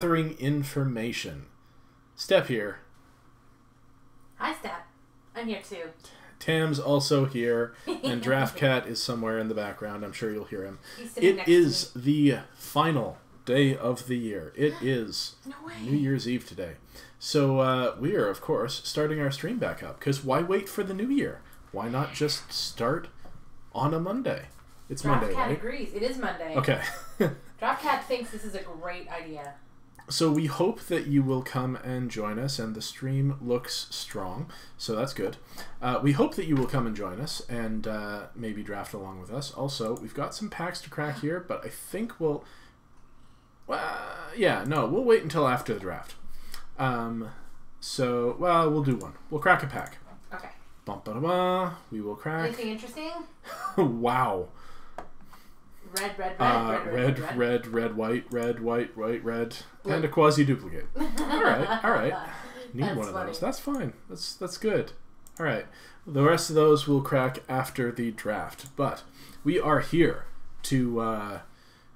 Gathering information. Step here. Hi, Step. I'm here too. Tam's also here, and Draft Cat is somewhere in the background. I'm sure you'll hear him. He's sitting next It is the final day of the year. It is New Year's Eve today. So we are, of course, starting our stream back up. Because why wait for the new year? Why not just start on a Monday? It's Draft Monday, Cat right? agrees. It is Monday. Okay. Draft Cat thinks this is a great idea. So we hope that you will come and join us, and the stream looks strong, so that's good. We hope that you will come and join us, and maybe draft along with us. Also, we've got some packs to crack here, but I think we'll... we'll wait until after the draft. We'll do one. We'll crack a pack. Okay. Ba-ba-da-ba. We will crack... Anything interesting? Wow. Red, red, white, red, blue. And a quasi-duplicate. All right. Need That's one of funny. those. That's fine. That's good. All right. The rest of those we'll crack after the draft. But we are here to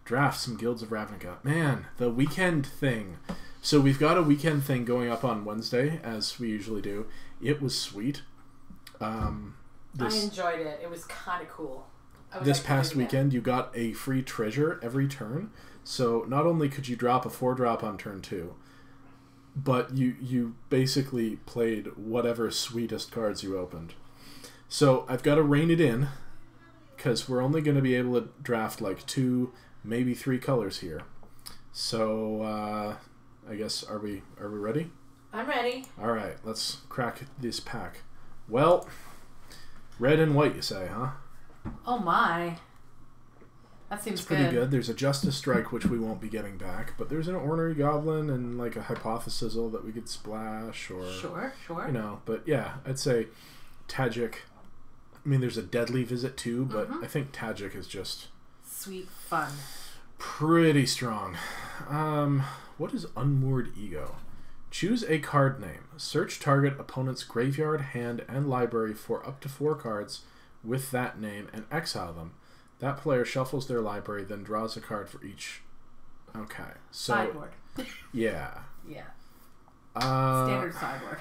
draft some Guilds of Ravnica. Man, the weekend thing. So we've got a weekend thing going up on Wednesday, as we usually do. It was sweet. I enjoyed it. It was kind of cool. This past weekend, you got a free treasure every turn. So not only could you drop a 4-drop on turn 2, but you basically played whatever sweetest cards you opened. So I've got to rein it in, because we're only going to be able to draft like 2, maybe 3 colors here. So I guess, are we ready? I'm ready. All right, let's crack this pack. Well, red and white, you say, huh? Oh my. That seems it's pretty good. There's a Justice Strike, which we won't be getting back, but there's an Ornery Goblin and like a Hypothesizzle that we could splash, or... Sure. You know, but yeah, I'd say Tajik. I mean, there's a Deadly Visit too, but I think Tajik is just... sweet fun. Pretty strong. What is Unmoored Ego? Choose a card name. Search target opponent's graveyard, hand, and library for up to 4 cards with that name and exile them. That player shuffles their library, then draws a card for each. Okay, so sideboard. Yeah. Standard sideboard.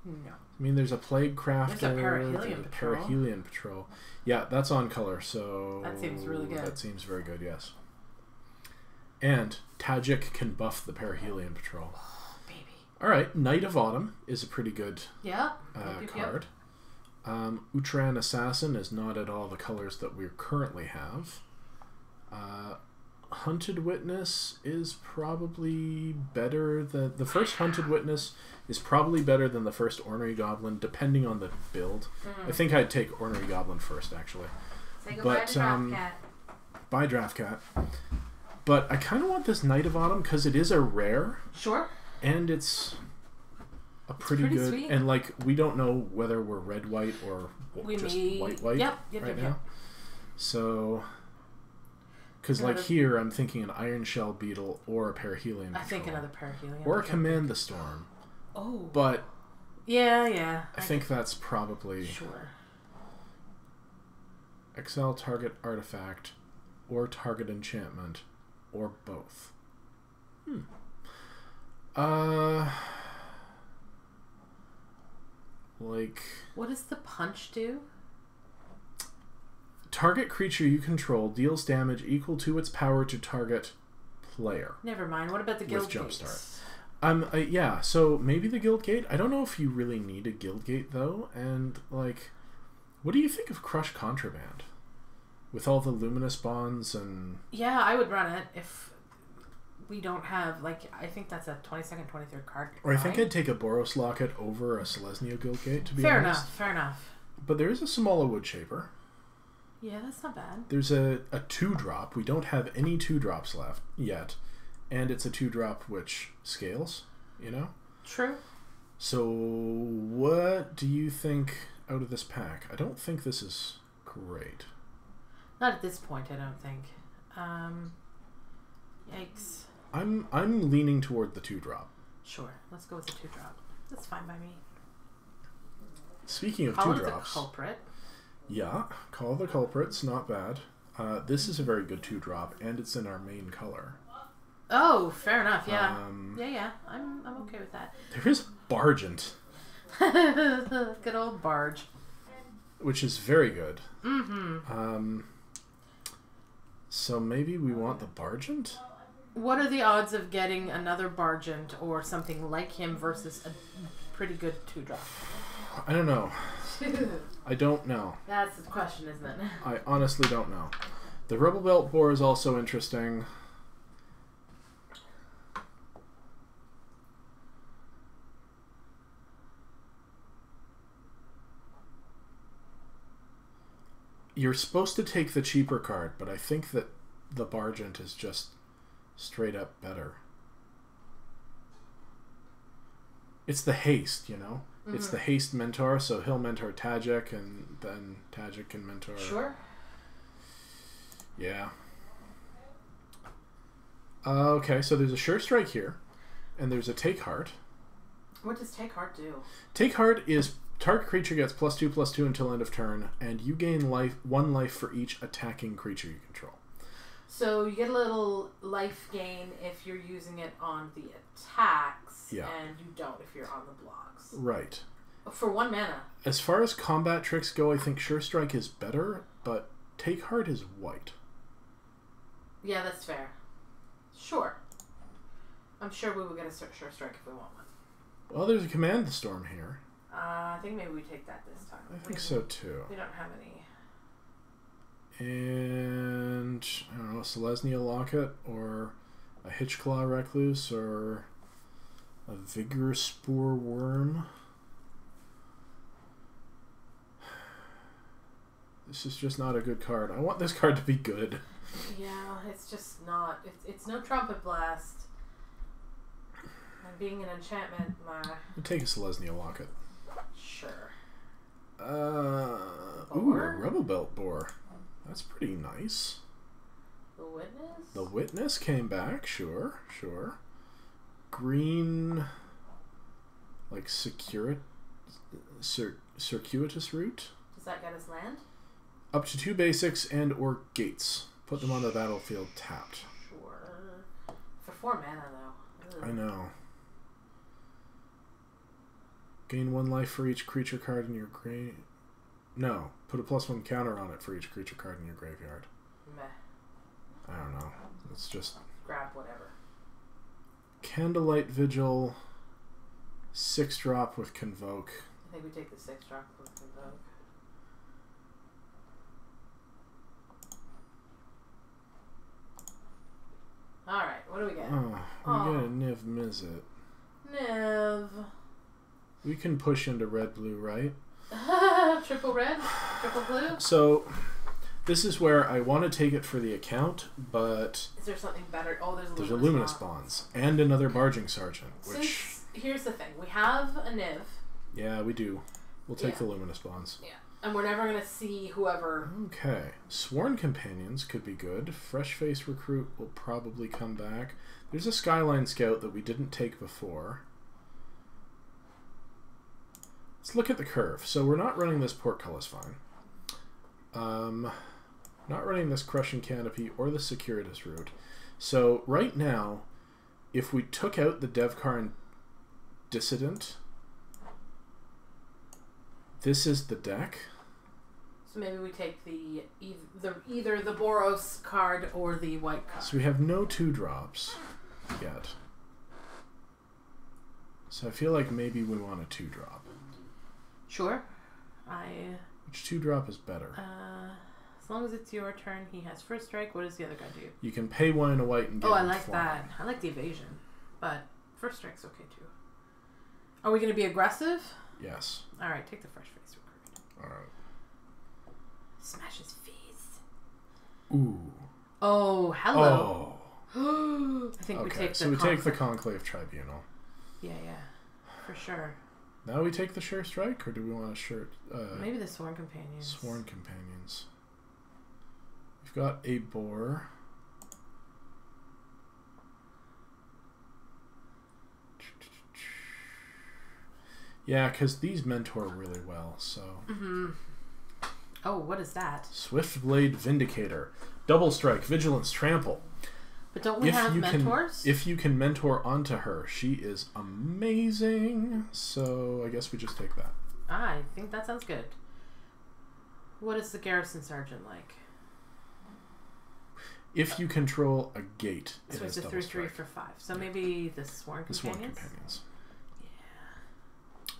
No. I mean, there's a Plague Crafter. There's a Perihelion Patrol. Perihelion Patrol. Yeah, that's on color, so that seems really good. That seems very good. Yes. And Tajik can buff the Perihelion Patrol. Oh, baby. All right, Knight of Autumn is a pretty good card. Utran Assassin is not at all the colors that we currently have. Hunted Witness is probably better than... The first Hunted Witness is probably better than the first Ornery Goblin, depending on the build. I think I'd take Ornery Goblin first, actually. Say goodbye to Draft Cat. Bye, Draft Cat. But I kind of want this Knight of Autumn, because it is a rare. Sure. And it's... pretty good, sweet. And like we don't know whether we're red white or white right now. So, because like here I'm thinking an Iron Shell Beetle or a Perihelion Patrol. I think another Perihelion or a Command the Storm. Oh, but yeah. I think that's probably sure. Exile target artifact or target enchantment or both. Like... What does the punch do? Target creature you control deals damage equal to its power to target player. Never mind. What about the Guild Gates? Jumpstart. Yeah, so maybe the Guild Gate. I don't know if you really need a Guild Gate, though. And, like, what do you think of Crush Contraband? With all the Luminous Bonds and... Yeah, I would run it if... we don't have, like, I think that's a 22nd, 23rd card. Or I think I'd take a Boros Locket over a Selesnya Guildgate, to be honest. Fair enough. But there is a Samala Woodshaper. Yeah, that's not bad. There's a 2-drop. We don't have any 2-drops left yet. And it's a 2-drop which scales, you know? True. So what do you think out of this pack? I don't think this is great. Not at this point, I don't think. Yikes. I'm leaning toward the 2-drop. Sure, let's go with the 2-drop. That's fine by me. Speaking of Call 2-drops, the culprit. Yeah, Call the Culprit's not bad. This is a very good 2-drop, and it's in our main color. Oh, fair enough. Yeah. Yeah. I'm okay with that. There is Bargent. Good old Barge. Which is very good. Mm-hmm. So maybe we want the Bargent? What are the odds of getting another Bargent or something like him versus a pretty good 2-drop? I don't know. I don't know. That's the question, isn't it? I honestly don't know. The Rebel Belt Boar is also interesting. You're supposed to take the cheaper card, but I think that the Bargent is just straight up better. It's the haste, you know? Mm-hmm. It's the haste mentor, so he'll mentor Tajik, and then Tajik can mentor... Sure. Yeah. Okay, so there's a Sure Strike here, and there's a Take Heart. What does Take Heart do? Take Heart is... Target creature gets +2/+2 until end of turn, and you gain 1 life for each attacking creature you control. So you get a little life gain if you're using it on the attacks, and you don't if you're on the blocks. Right. For 1 mana. As far as combat tricks go, I think Sure Strike is better, but Take Heart is white. Yeah, that's fair. Sure. I'm sure we will get a Sure Strike if we want one. Well, there's a Command the Storm here. I think maybe we take that this time. I think so too. We don't have any. And I don't know, Selesnya Locket or a Hitchclaw Recluse or a Vigorous Spore Worm. This is just not a good card. I want this card to be good. Yeah, it's just not. It's no Trumpet Blast. And being an enchantment, I'll take a Selesnya Locket. Sure. Ooh, a Rebel Belt Boar. That's pretty nice. The Witness? The Witness came back, sure. Green, like circuitous route. Does that get us land? Up to 2 basics and or gates. Put them on the battlefield tapped. Sure. For 4 mana though. I know. Gain 1 life for each creature card in your grave. No, put a +1 counter on it for each creature card in your graveyard. Meh. I don't know. It's just... Grab whatever. Candlelight Vigil, 6-drop with Convoke. I think we take the 6-drop with Convoke. Alright, what do we get? Oh, we get a Niv Mizzet. Niv. We can push into red-blue, right? Triple red? Triple blue? So, this is where I want to take it for the account, but... Is there something better? Oh, there's a Luminous Bonds. And another Barging Sergeant, which... Here's the thing. We have a Niv. Yeah, we do. We'll take the Luminous Bonds. Yeah. And we're never going to see whoever... Okay. Sworn Companions could be good. Fresh Face Recruit will probably come back. There's a Skyline Scout that we didn't take before. Let's look at the curve. So we're not running this Portcullis Vine. Not running this Crushing Canopy or the Circuitous Route. So right now, if we took out the Devkar and Dissident, this is the deck. So maybe we take either the Boros card or the white card. So we have no 2-drops yet. So I feel like maybe we want a 2-drop. Sure. Which 2-drop is better? As long as it's your turn, he has first strike. What does the other guy do? You can pay 1 and a white and get I like that. I like the evasion. But first strike's okay too. Are we going to be aggressive? Yes. Alright, take the fresh face recruit. Alright. Smash his face. Ooh. Oh, hello. Oh. I think we take the so we take the Conclave Tribunal. Yeah. For sure. Now we take the Sure Strike, or do we want a shirt? Maybe the Sworn Companions. Sworn Companions. We've got a Boar. Yeah, because these mentor really well, so... Mm-hmm. Oh, what is that? Swiftblade Vindicator. Double strike, Vigilance, Trample. But don't we have mentors? If you can mentor onto her, she is amazing. So I guess we just take that. I think that sounds good. What is the garrison sergeant like? If you control a gate, so it's a 3/3 for 5. So maybe the Sworn Companions? The Sworn Companions. Yeah.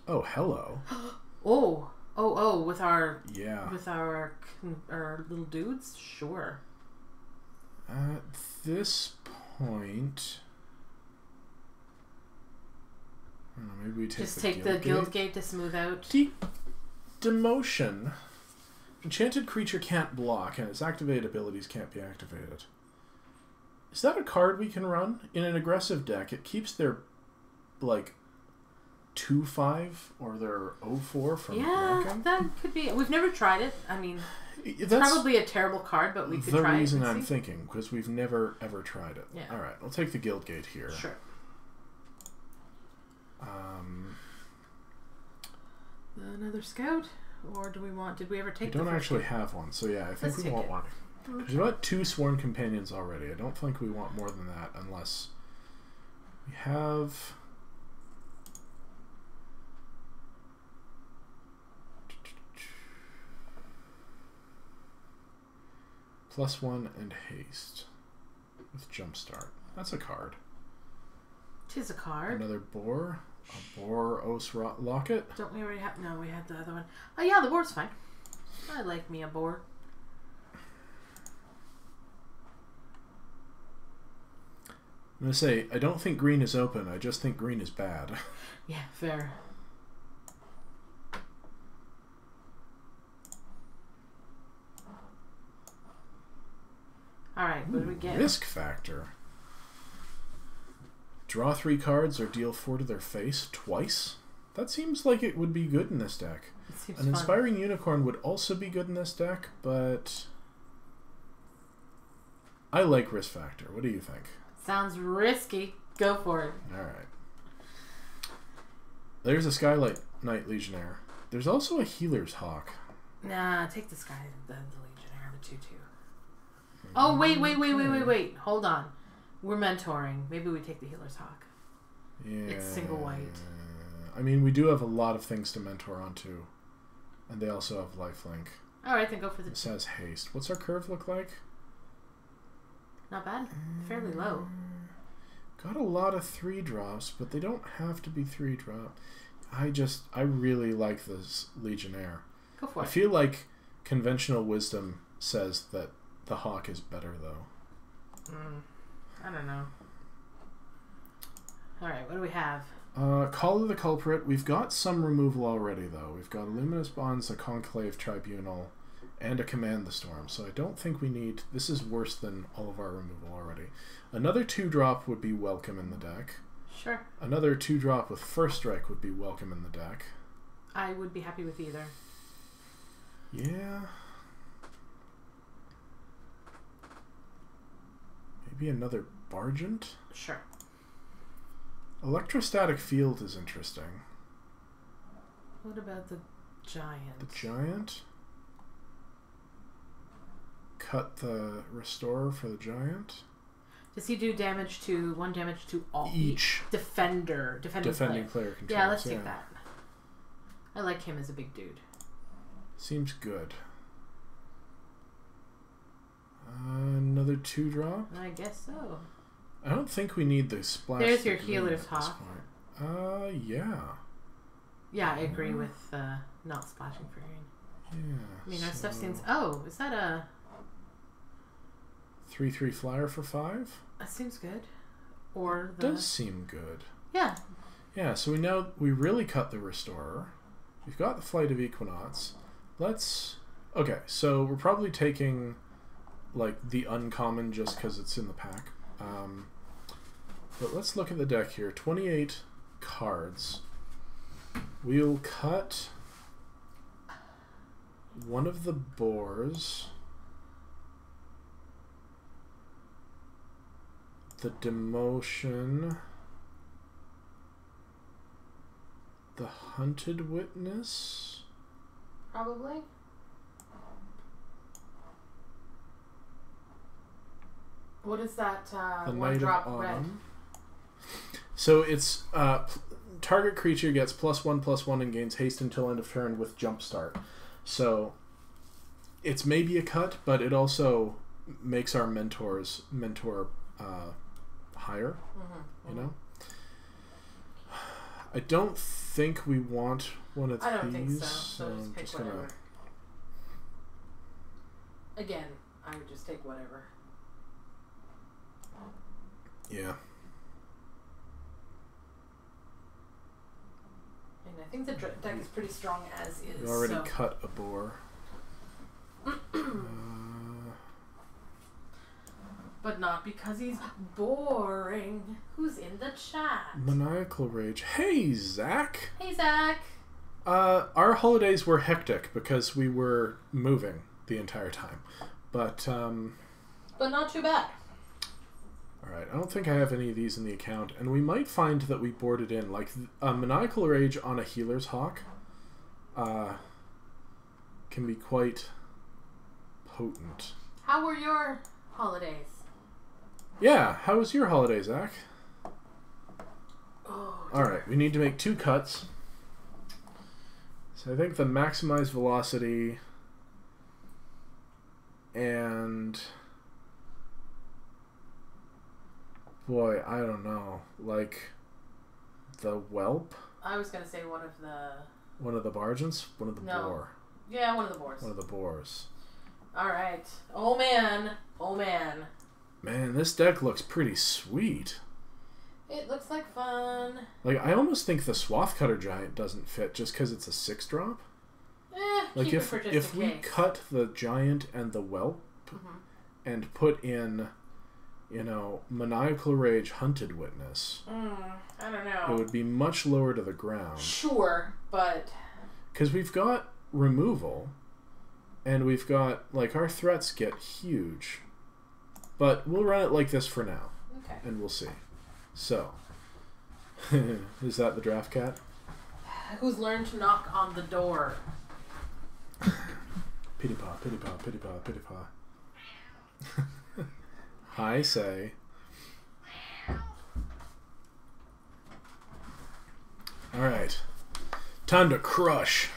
Oh, hello. With our little dudes? Sure. At this point, I don't know, maybe we take the guild gate to smooth out. Demotion. Enchanted creature can't block, and its activated abilities can't be activated. Is that a card we can run in an aggressive deck? It keeps their 2/5 or their 0/4 from blocking. That could be. We've never tried it. I mean, it's probably a terrible card, but we could try it. The reason I'm thinking, because we've never ever tried it. Yeah. All right, we'll take the guild gate here. Sure. Another scout, or do we want? Did we ever take? We don't actually have one, so yeah, I think we want one. We've got 2 Sworn Companions already. I don't think we want more than that, unless we have. +1 and haste with jumpstart. That's a card. Tis a card. Another boar. A boar Os Locket. Don't we already have? No, we had the other one. Oh yeah, the boar's fine. I like me a boar. I'm going to say, I don't think green is open. I just think green is bad. Yeah, fair. Alright, what do we get? Risk factor. Draw 3 cards or deal 4 to their face twice. That seems like it would be good in this deck. An Inspiring Unicorn would also be good in this deck, but I like risk factor. What do you think? Sounds risky. Go for it. Alright. There's a Skylight Knight Legionnaire. There's also a Healer's Hawk. Nah, take this guy, the Legionnaire, the 2/2. Oh, wait. Hold on. We're mentoring. Maybe we take the Healer's Hawk. Yeah. It's single white. I mean, we do have a lot of things to mentor onto. And they also have lifelink. Alright, then go for the... It says haste. What's our curve look like? Not bad. Fairly low. Got a lot of 3-drops, but they don't have to be 3-drop. I really like this Legionnaire. Go for it. I feel like conventional wisdom says that the Hawk is better, though. I don't know. Alright, what do we have? Call of the Culprit. We've got some removal already, though. We've got a Luminous Bonds, a Conclave Tribunal, and a Command the Storm. So I don't think we need... This is worse than all of our removal already. Another 2-drop would be welcome in the deck. Sure. Another 2-drop with First Strike would be welcome in the deck. I would be happy with either. Yeah. Maybe another Bargent? Sure. Electrostatic Field is interesting. What about the Giant? The Giant? Cut the Restorer for the Giant. Does he do damage to... 1 damage to all... Each. Defending player controls. Yeah, let's take that. I like him as a big dude. Seems good. Another 2-drop? I guess so. I don't think we need the splash. There's your Healer's Hawk. Yeah. Yeah, I agree with not splashing for green. Yeah. I mean, our stuff seems... Oh, is that a... 3/3 flyer for 5? That seems good. Or the... Does seem good. Yeah. Yeah, so we really cut the Restorer. We've got the Flight of Equinox. Let's... Okay, so we're probably taking like the uncommon just because it's in the pack. But let's look at the deck here. 28 cards. We'll cut one of the boars. The demotion. The hunted witness. Probably. What is that the one Night drop of red? Autumn. So it's target creature gets +1/+1 and gains haste until end of turn with jump start. So it's maybe a cut, but it also makes our mentor higher. You know. I don't think we want one of these. I don't think so. So I'm just pick whatever. Again, I would just take whatever. Yeah. And I think the deck is pretty strong as is. We already cut a boar. But not because he's boring. Who's in the chat? Maniacal Rage. Hey, Zach. Hey, Zach. Our holidays were hectic because we were moving the entire time. But not too bad. Alright, I don't think I have any of these in the account. And we might find that we boarded in. Like, Maniacal Rage on a Healer's Hawk can be quite potent. How were your holidays? Yeah, how was your holiday, Zach? Oh, alright, we need to make 2 cuts. So I think the maximized velocity and... Boy, I don't know. Like, the whelp? I was going to say one of the... One of the bargeons? One of the boar. Yeah, one of the boars. One of the boars. Alright. Oh, man. Oh, man. Man, this deck looks pretty sweet. It looks like fun. Like, I almost think the Swath Cutter Giant doesn't fit just because it's a 6-drop. Like, if we cut the Giant and the Whelp and put in, you know, Maniacal Rage Hunted Witness, I don't know. it would be much lower to the ground. Sure, but... Because we've got removal, and we've got, like, our threats get huge. But we'll run it like this for now. Okay. And we'll see. So, is that the draft cat? Who's learned to knock on the door? Pitty paw, pitty paw, pitty paw, pitty paw. I say. Alright. Time to crush.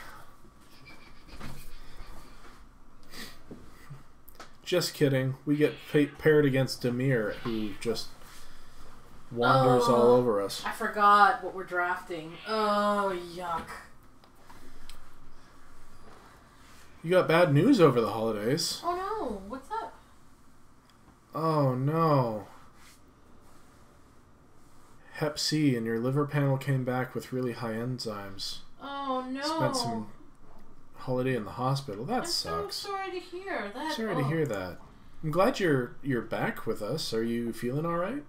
Just kidding. We get paired against Demir, who just wanders all over us. I forgot what we're drafting. Oh, yuck. You got bad news over the holidays. Oh, no. What's up? Oh, no. Hep C and your liver panel came back with really high enzymes. Oh, no. Spent some holiday in the hospital. That sucks. I'm so sorry to hear that. Sorry to hear that. I'm glad you're back with us. Are you feeling all right?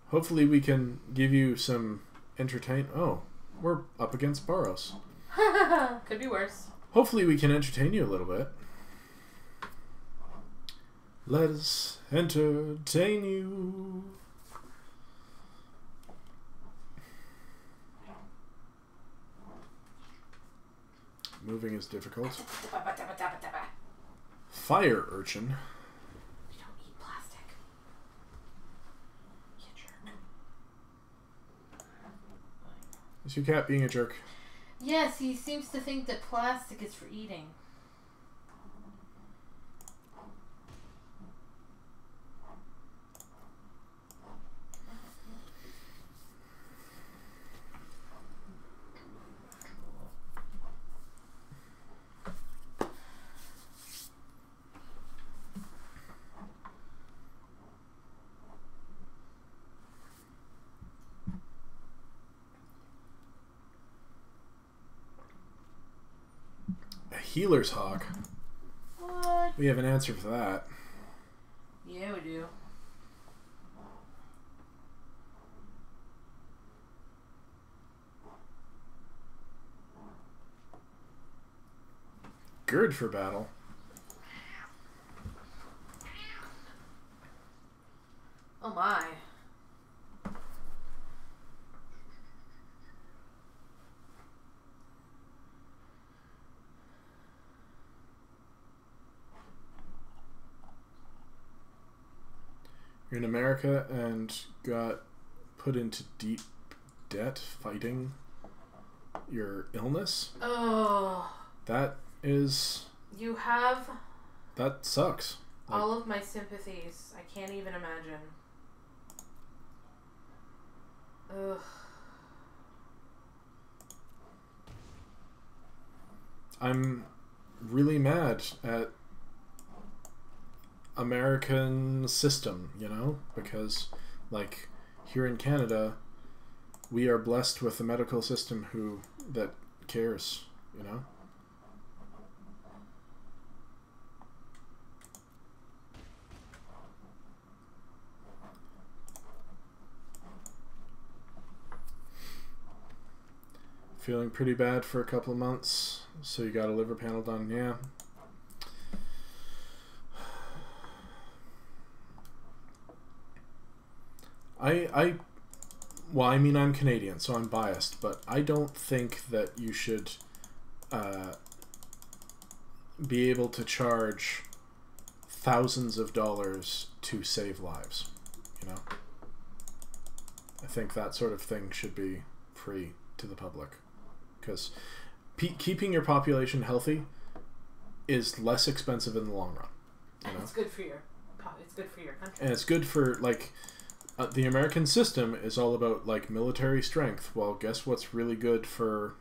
Hopefully we can give you some entertainment. Oh, we're up against Boros. Could be worse. Hopefully we can entertain you a little bit. Let us entertain you. Moving is difficult. Fire urchin. We don't eat plastic. You jerk. Is your cat being a jerk? Yes, he seems to think that plastic is for eating. Healer's Hawk. What? We have an answer for that. Yeah, we do. Gird for battle. Oh my. You're in America and got put into deep debt fighting your illness. Oh. That is... You have... That sucks. Like, all of my sympathies. I can't even imagine. Ugh. I'm really mad at American system, you know, because like here in Canada we are blessed with a medical system that cares, you know. Feeling pretty bad for a couple of months, so you got a liver panel done, yeah. Well, I mean, I'm Canadian, so I'm biased, but I don't think that you should be able to charge thousands of dollars to save lives, you know? I think that sort of thing should be free to the public. Because keeping your population healthy is less expensive in the long run. And it's good for your country. And it's good for, like, the American system is all about, like, military strength. Well, guess what's really good for,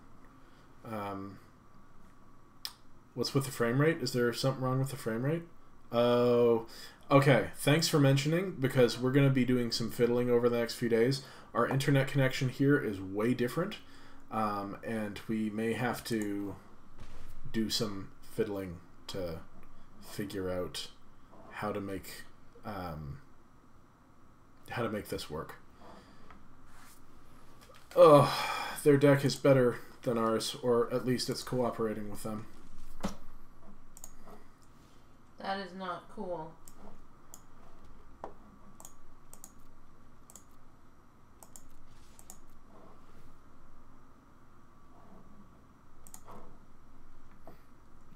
what's with the frame rate? Is there something wrong with the frame rate? Oh, okay. Thanks for mentioning, because we're going to be doing some fiddling over the next few days. Our internet connection here is way different. And we may have to do some fiddling to figure out how to make this work. Oh, their deck is better than ours, or at least it's cooperating with them. That is not cool.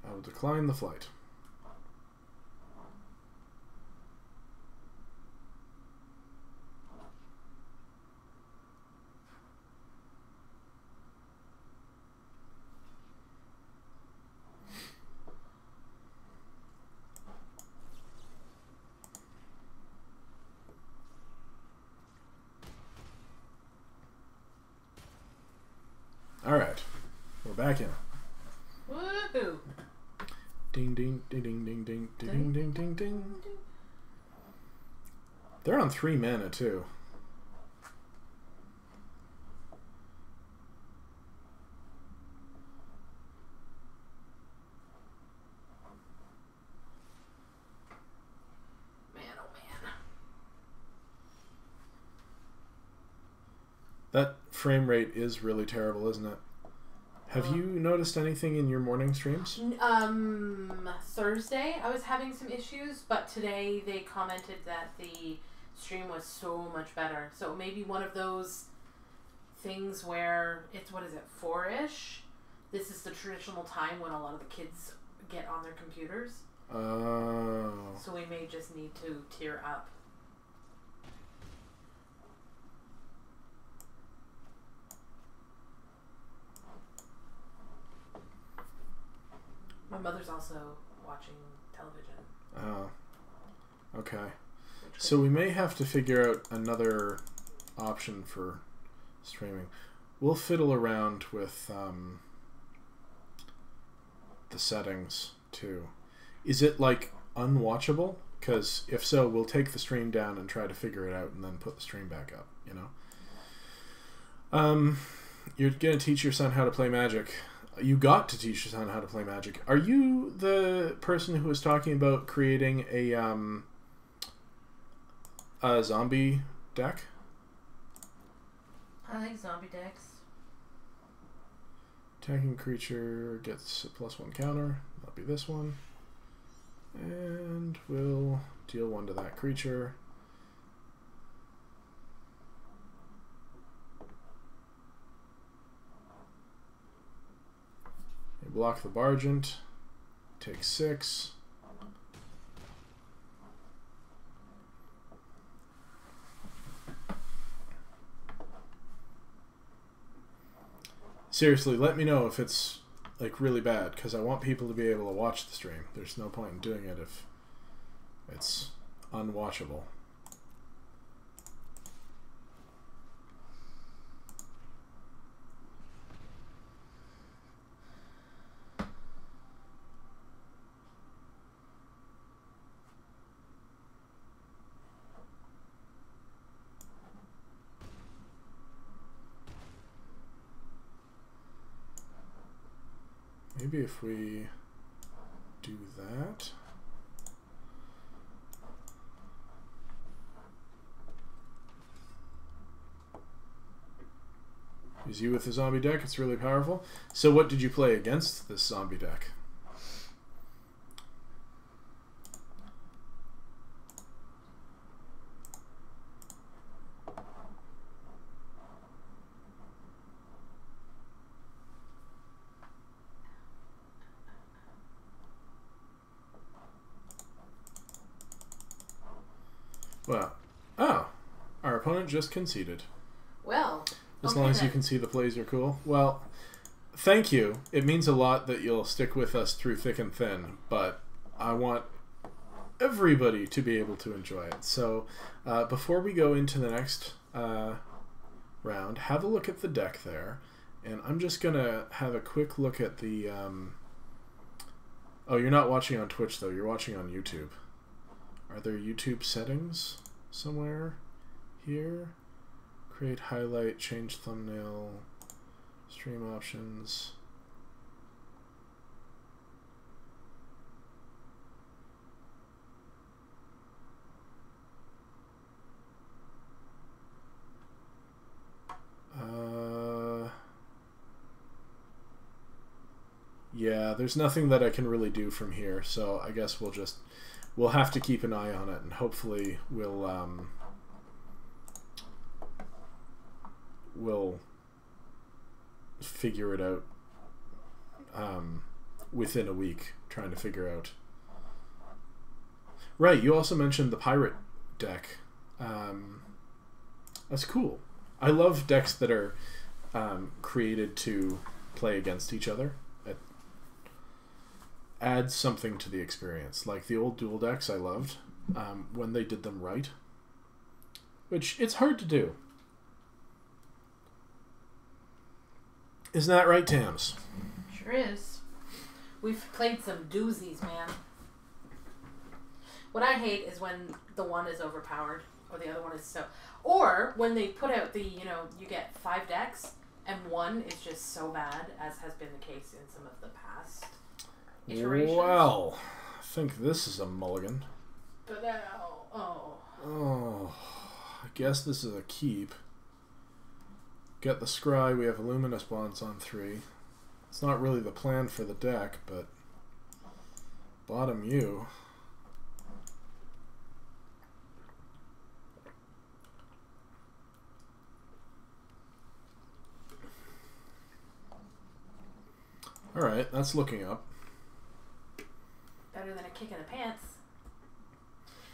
I will decline the flight. All right, we're back in. Woohoo! Ding ding ding ding ding ding ding ding ding ding. They're on 3 mana too. Man, oh man. That frame rate is really terrible, isn't it? Have you noticed anything in your morning streams? Thursday I was having some issues, but today they commented that the stream was so much better. So maybe one of those things where it's, 4-ish? This is the traditional time when a lot of the kids get on their computers. Oh. So we may just need to tier up. My mother's also watching television. Oh. Okay. So we may have to figure out another option for streaming. We'll fiddle around with the settings too. Is it like unwatchable? Because if so, we'll take the stream down and try to figure it out and then put the stream back up, you know? You're going to teach your son how to play Magic. You got to teach your son how to play Magic. Are you the person who was talking about creating a zombie deck? I like zombie decks. Attacking creature gets a +1 counter. That'll be this one. And we'll deal 1 to that creature. You block the Bargent. Take 6. Seriously, let me know if it's like really bad, because I want people to be able to watch the stream. There's no point in doing it if it's unwatchable. Maybe if we do that. Is you with the zombie deck? It's really powerful. So what did you play against this zombie deck? Well, oh, our opponent just conceded. Well, as long as you can see the plays are cool. Well, thank you. It means a lot that you'll stick with us through thick and thin, but I want everybody to be able to enjoy it. So before we go into the next round, have a look at the deck there, and I'm just going to have a quick look at the... Oh, you're not watching on Twitch, though. You're watching on YouTube. Are there YouTube settings somewhere here? Create highlight, change thumbnail, stream options. Yeah, there's nothing that I can really do from here, so I guess we'll have to keep an eye on it, and hopefully we'll figure it out within a week, trying to figure out. Right, you also mentioned the pirate deck. That's cool. I love decks that are created to play against each other. It adds something to the experience. Like the old duel decks I loved when they did them right. Which, it's hard to do. Isn't that right, Tams? Sure is. We've played some doozies, man. What I hate is when the one is overpowered or the other one is so... Or when they put out the, you get 5 decks and one is just so bad, as has been the case in some of the past iterations. Well, I think this is a mulligan. But Oh, I guess this is a keep. Get the scry, we have luminous bonds on 3. It's not really the plan for the deck, but bottom you. Alright, that's looking up. Better than a kick in the pants.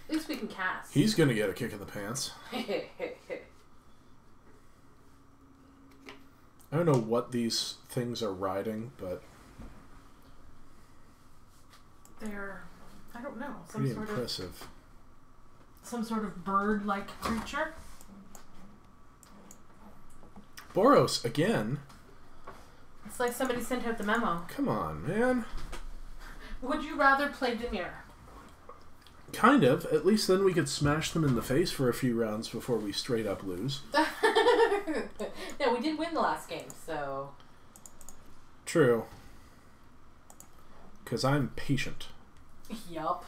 At least we can cast. He's gonna get a kick in the pants. I don't know what these things are riding, but they're, I don't know, pretty impressive. Some sort of bird-like creature. Boros again. It's like somebody sent out the memo. Come on, man. Would you rather play Dimir? Kind of. At least then we could smash them in the face for a few rounds before we straight up lose. No, we did win the last game, so... True. Because I'm patient. Yup.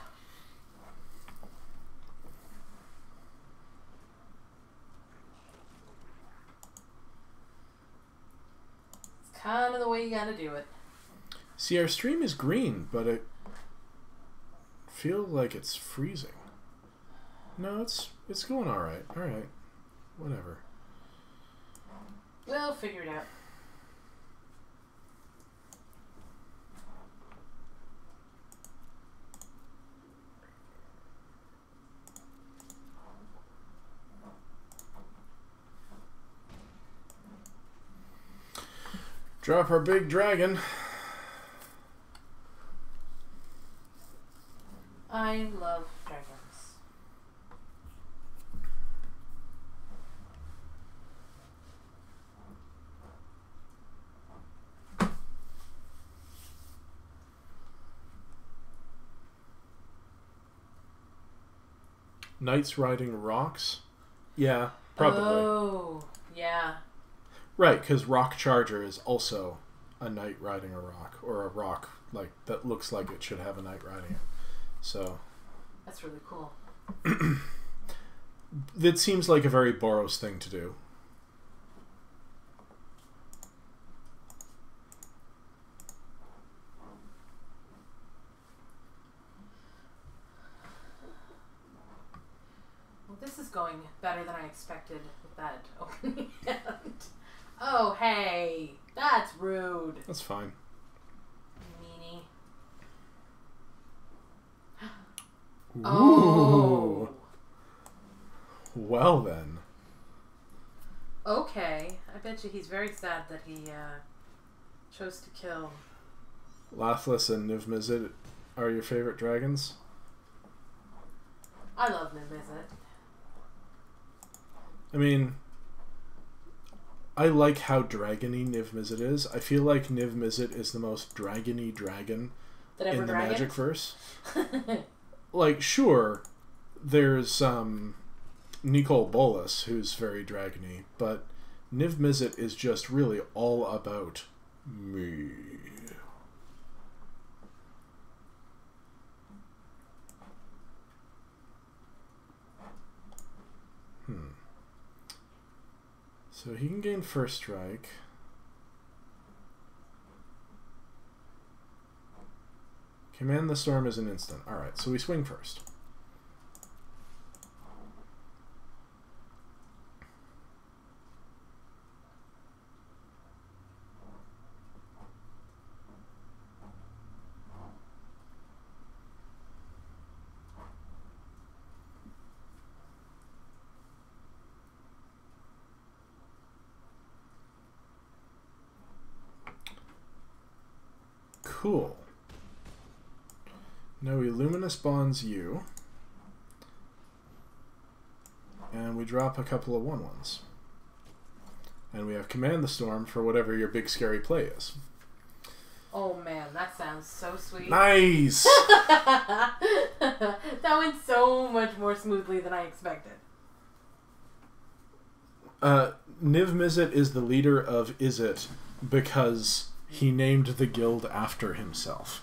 It's kind of the way you gotta do it. See, our stream is green, but it feels like it's freezing. No, it's going alright. Alright. Whatever. We'll figure it out. Drop our big dragon. I love dragons. Knights riding rocks? Yeah, probably. Oh, yeah. Right, because Rock Charger is also a knight riding a rock, or a rock like that looks like it should have a knight riding it. So that's really cool. That seems like a very Boros thing to do. Well, this is going better than I expected with that opening hand. Oh, hey. That's rude. That's fine. Meanie. Ooh. Oh. Well then. Okay. I bet you he's very sad that he chose to kill. Lathless and Niv-Mizzet are your favorite dragons? I love Niv-Mizzet. I mean, I like how dragony Niv-Mizzet is. I feel like Niv-Mizzet is the most dragony dragon in the Magicverse. Like, sure, there's Nicole Bolas, who's very dragony, but Niv-Mizzet is just really all about me. So he can gain first strike. Command the Storm is an instant. Alright, so we swing first. Cool. Now we Luminous Bonds you. And we drop a couple of 1/1s. And we have Command the Storm for whatever your big scary play is. Oh man, that sounds so sweet. Nice! That went so much more smoothly than I expected. Niv-Mizzet is the leader of Izzet because he named the guild after himself.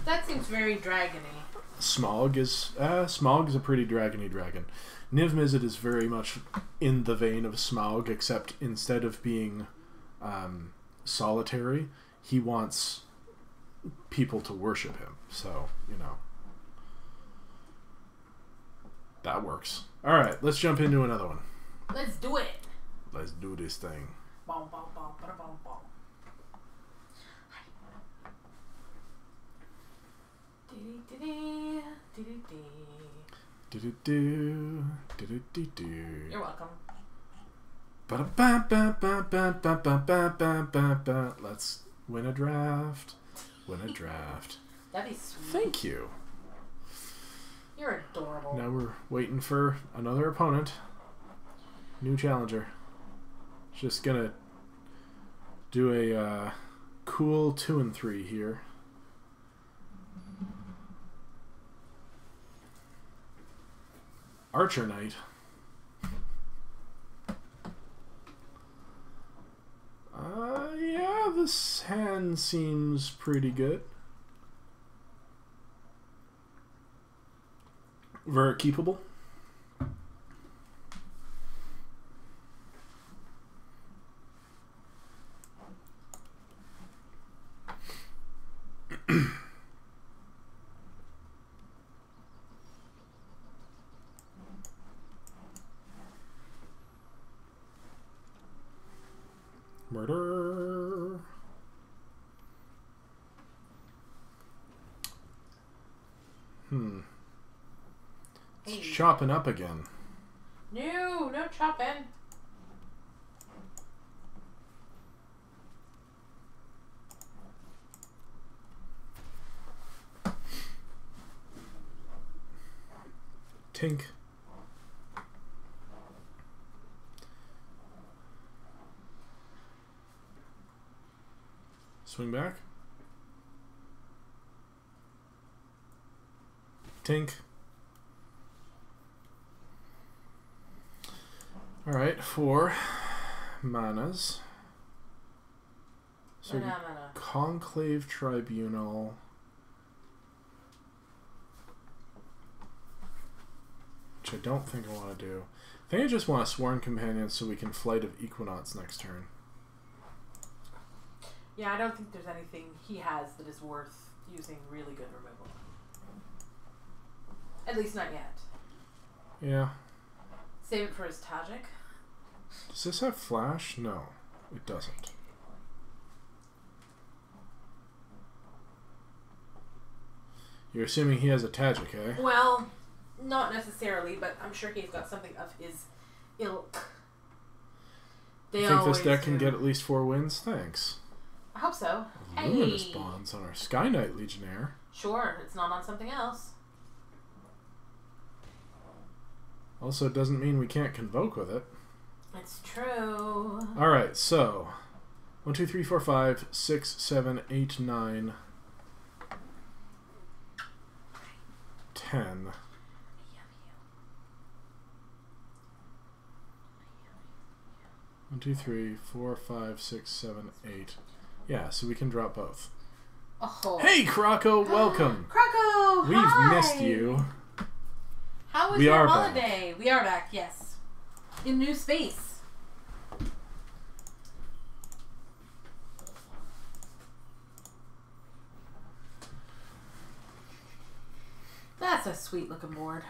That seems very dragony. Smog is a pretty dragony dragon. Niv-Mizzet is very much in the vein of Smaug, except instead of being solitary, he wants people to worship him. So, you know, that works. All right, let's jump into another one. Let's do it. Let's do this thing. Bom, bom, bom, bada, bom, bom. You're welcome. Let's win a draft. Win a draft. That'd be sweet. Thank you. You're adorable. Now we're waiting for another opponent. New challenger. Just gonna do a cool 2 and 3 here. Archer Knight. Yeah, this hand seems pretty good. Very keepable. Murder. It's chopping up again. No chopping. Tink. Swing back. Tink. Alright, 4 manas. So Mana. Conclave Tribunal. Which I don't think I want to do. I think I just want a Sworn Companion so we can Flight of Equinox next turn. Yeah, I don't think there's anything he has that is worth using really good removal. At least not yet. Yeah. Save it for his Tajik. Does this have flash? No, it doesn't. You're assuming he has a Tajik, eh? Well, not necessarily, but I'm sure he's got something of his ilk. You think this deck can get at least 4 wins? Thanks. I hope so. Luminous Bonds on our Sky Knight Legionnaire. Sure, it's not on something else. Also, it doesn't mean we can't Convoke with it. It's true. Alright, so 1, 2, 3, 4, 5, 6, 7, 8, 9, 10. 1, 2, 3, 4, 5, 6, 7, 8. Yeah, so we can drop both. Oh. Hey, Croco, welcome. Croco, We've hi. missed you. How was your holiday? Back. We are back, yes. In new space. That's a sweet looking board.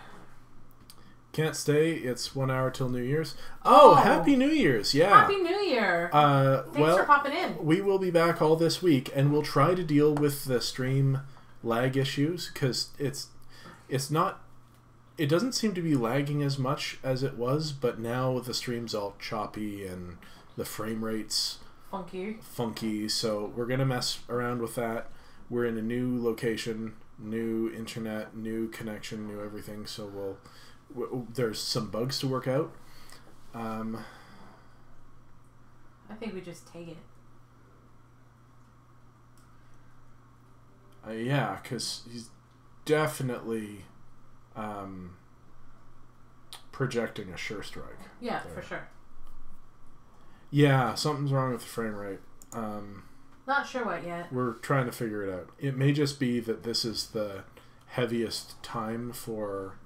Can't stay. It's 1 hour till New Year's. Oh, Happy New Year's! Yeah. Happy New Year. Thanks for popping in. We will be back all this week, and we'll try to deal with the stream lag issues because it's not. It doesn't seem to be lagging as much as it was, but now the stream's all choppy and the frame rate's funky. So we're gonna mess around with that. We're in a new location, new internet, new connection, new everything. So there's some bugs to work out. I think we just take it. Yeah, because he's definitely projecting a sure strike. Yeah, there. For sure. Yeah, something's wrong with the frame rate. Not sure what yet. We're trying to figure it out. It may just be that this is the heaviest time for...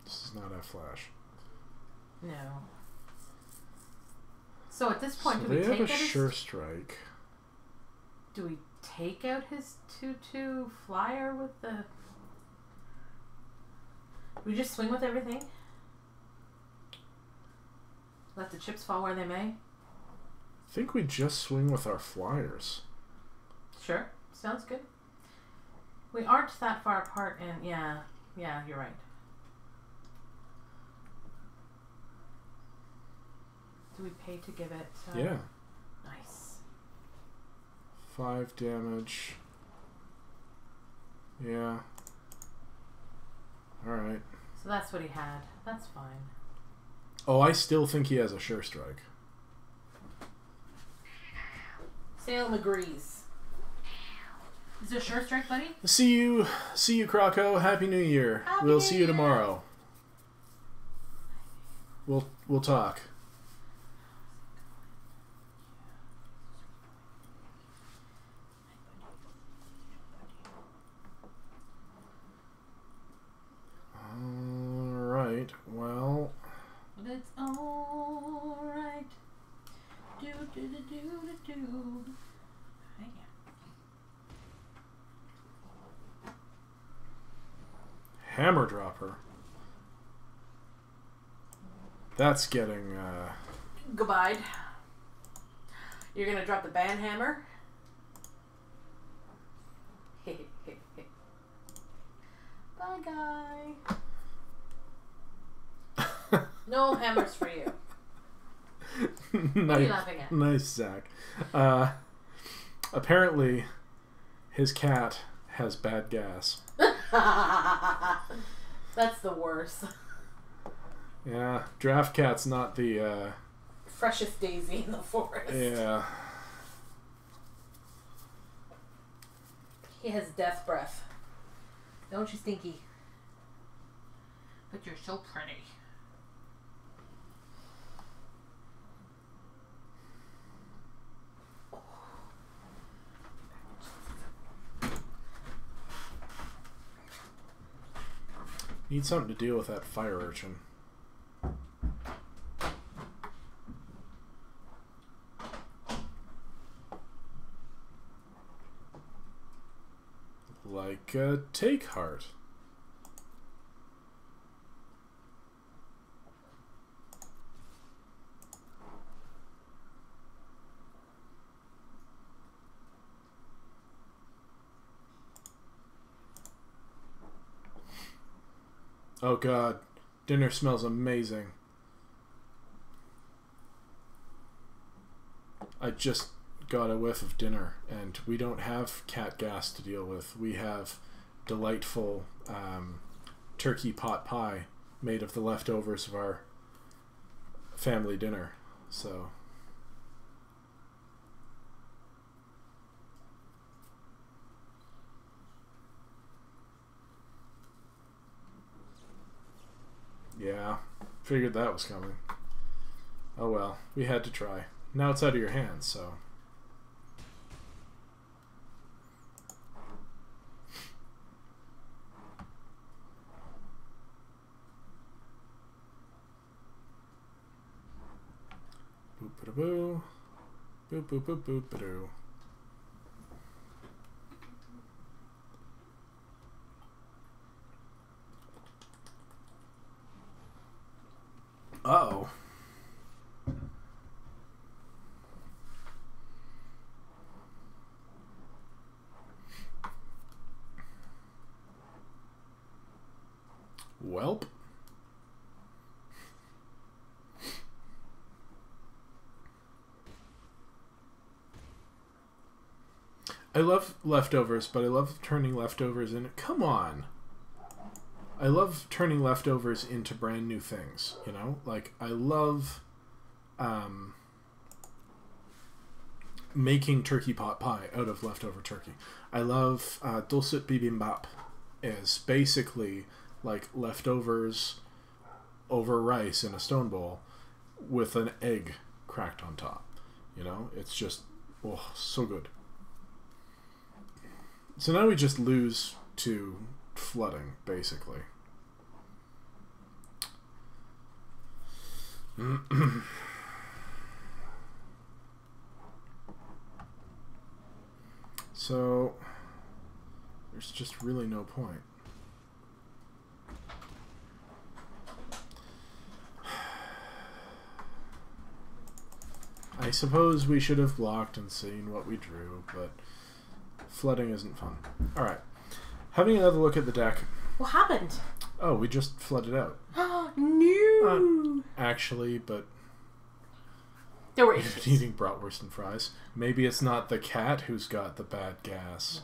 This does not have flash. No. So at this point, so do we take out a sure strike? Do we take out his 2/2 flyer with the? We just swing with everything. Let the chips fall where they may. I think we just swing with our flyers. Sure, sounds good. We aren't that far apart, and yeah, you're right. Do we pay to give it? Yeah. Nice. 5 damage. Yeah. Alright. So that's what he had. That's fine. Oh, I still think he has a sure strike. Salem agrees. Is it a sure strike, buddy? See you, Croco. Happy New Year. We'll see you tomorrow. We'll talk. Alright, well... But it's alright. Do. Hammer Dropper. That's getting... Goodbye. You're gonna drop the band hammer? Bye, guy. No hammers for you. Nice, what are you laughing at? Nice, Zach. Apparently, his cat has bad gas. That's the worst. Yeah, Draft Cat's not the freshest daisy in the forest. Yeah. He has death breath. Don't you, Stinky? But you're so pretty. Need something to deal with that fire urchin. Like a take heart. Oh god, dinner smells amazing. I just got a whiff of dinner, and we don't have cat gas to deal with. We have delightful turkey pot pie made of the leftovers of our family dinner. So yeah, figured that was coming. Oh well, we had to try. Now it's out of your hands, so. Boop-a-da-boo. Boop-boop-boop-boop-a-doo. Uh-oh. Welp. I love leftovers, but I love turning leftovers in. Come on. I love turning leftovers into brand new things, you know? Like, I love making turkey pot pie out of leftover turkey. I love dulcet bibimbap is basically like leftovers over rice in a stone bowl with an egg cracked on top. You know? It's just, oh, so good. So now we just lose to flooding, basically. So there's just really no point. I suppose we should have blocked and seen what we drew, but flooding isn't fun. Alright. Having another look at the deck. What happened? Oh, we just flooded out. No! Actually, but there were we've been eating bratwurst and fries. Maybe it's not the cat who's got the bad gas.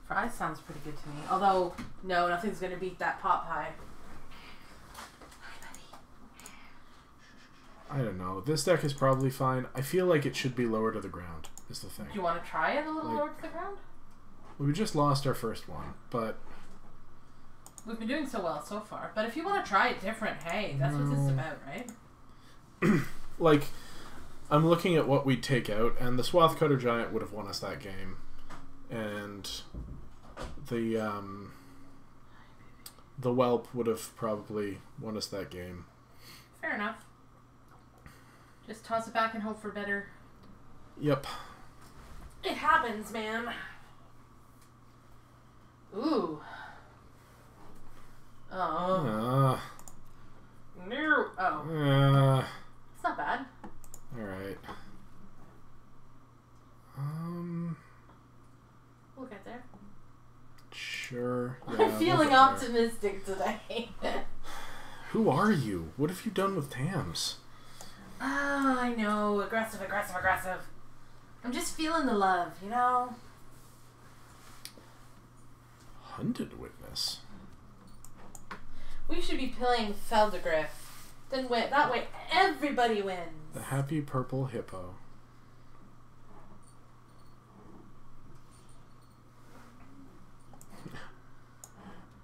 Fries sounds pretty good to me. Although, no, nothing's going to beat that pot pie. I don't know. This deck is probably fine. I feel like it should be lower to the ground, is the thing. Do you want to try it a little lower to the ground? We just lost our first one, but we've been doing so well so far. But if you want to try it different, hey, that's what this is about, right? Like, I'm looking at what we'd take out, and the Swath Cutter Giant would have won us that game. And the Whelp would have probably won us that game. Fair enough. Just toss it back and hope for better. Yep. It happens, man. Ooh. Oh. No. Oh. It's not bad. Alright. We'll get there. Sure. Yeah, I'm feeling optimistic today. Who are you? What have you done with Tams? Ah, I know. Aggressive, aggressive, aggressive. I'm just feeling the love, you know? Hunted Witness. We should be playing Feldegriff. Then that way everybody wins. The Happy Purple Hippo.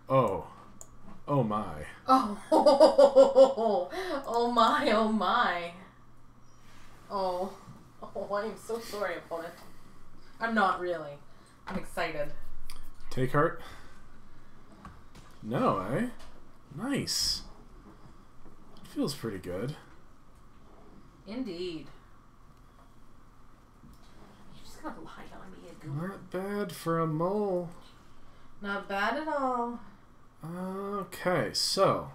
Oh. Oh my. Oh. Oh my, oh my. Oh. Oh, I am so sorry, opponent. I'm not really. I'm excited. Take heart? No, eh? Nice. Feels pretty good. Indeed. You're just gonna lie on me again. Not bad for a mole. Not bad at all. Okay, so.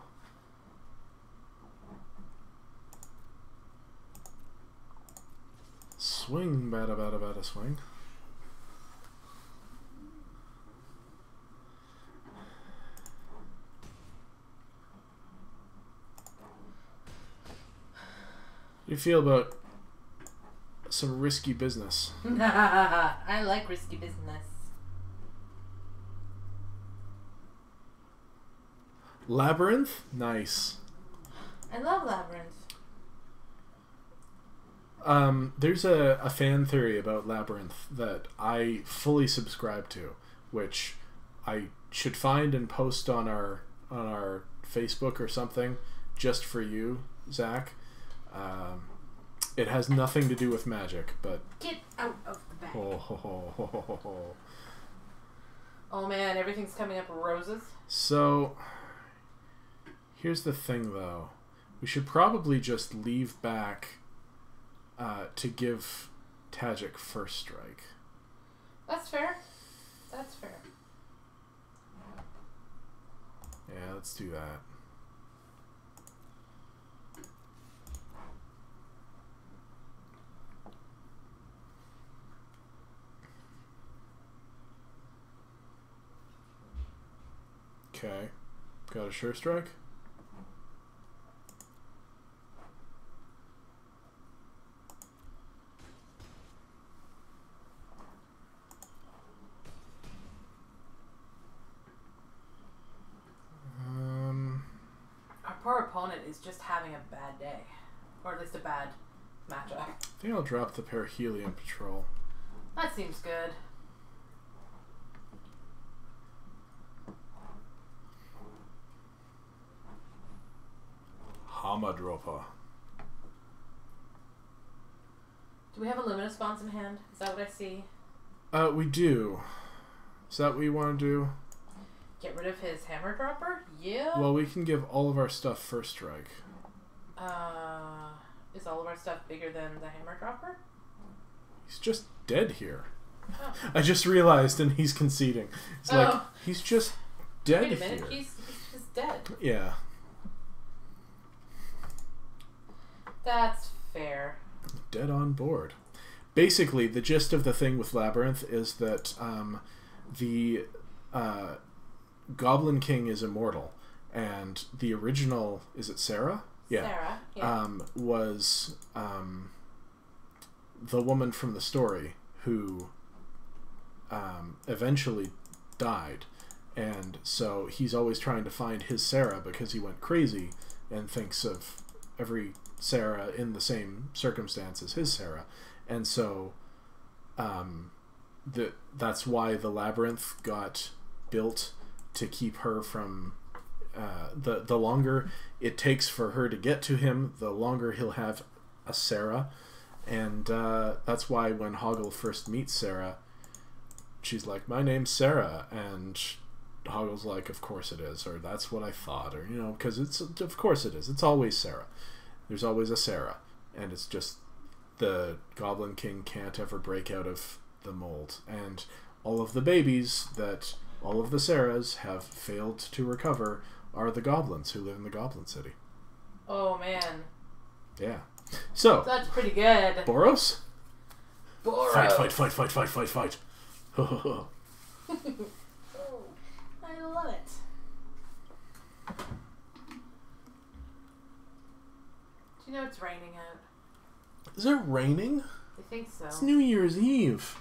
Swing, bada, bada, bada, swing. You feel about some risky business? I like risky business. Labyrinth? Nice. I love Labyrinth. There's a fan theory about Labyrinth that I fully subscribe to, which I should find and post on our Facebook or something just for you, Zach. It has nothing to do with magic, but get out of the bag. Oh man, everything's coming up roses. So here's the thing, though. We should probably just leave back to give Tajik first strike. That's fair. That's fair. Yeah, let's do that. Okay. Got a sure strike? Our poor opponent is just having a bad day. Or at least a bad matchup. I think I'll drop the Perihelion Patrol. That seems good. Hamadropa. Do we have a Luminous Bonds in hand? Is that what I see? We do. Is that what you want to do? Get rid of his Hammer Dropper? Yeah. Well, we can give all of our stuff first strike. Is all of our stuff bigger than the Hammer Dropper? He's just dead here. Oh. I just realized, and he's conceding. It's like, he's just dead here. Wait a minute, he's just dead. Yeah. That's fair. Dead on board. Basically, the gist of the thing with Labyrinth is that the Goblin King is immortal, and the original, is it Sarah? Yeah. Sarah, yeah. Was the woman from the story who eventually died, and so he's always trying to find his Sarah because he went crazy and thinks of every Sarah in the same circumstance as his Sarah, and so that's why the labyrinth got built to keep her from the longer it takes for her to get to him, the longer he'll have a Sarah, and that's why when Hoggle first meets Sarah, she's like, "My name's Sarah," and Hoggle's like, "Of course it is," or "That's what I thought," or because it's of course it is. It's always Sarah. There's always a Sarah, and it's just the Goblin King can't ever break out of the mold, and all of the babies that all of the Sarahs have failed to recover are the goblins who live in the Goblin City. Oh man. Yeah. So that's pretty good. Boros? Boros. Fight. Oh, I love it. Do you know it's raining out? Is it raining? I think so. It's New Year's Eve.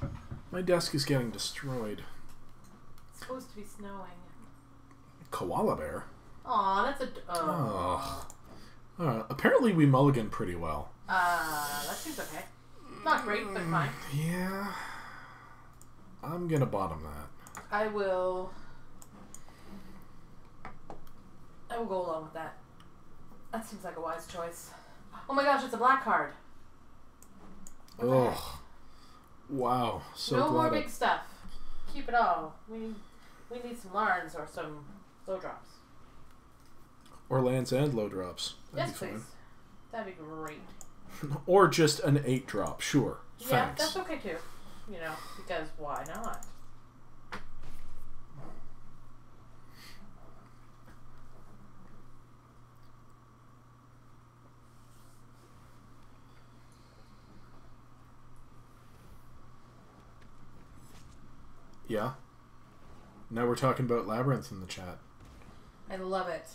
My desk is getting destroyed. It's supposed to be snowing. Koala bear? Aw, that's a... Oh. Apparently we mulligan pretty well. That seems okay. Not great, but fine. Yeah. I'm gonna bottom that. I will go along with that. That seems like a wise choice. Oh my gosh, it's a black card. Ugh. Wow. So no glad more big stuff. Keep it all. We need some Larns or some low drops. Or lands and low drops. That'd Yes, be please. fine. That'd be great. Or just an 8 drop. Sure. Yeah, Thanks. that's okay too. You know, because why not? Yeah. Now we're talking about Labyrinth in the chat. I love it.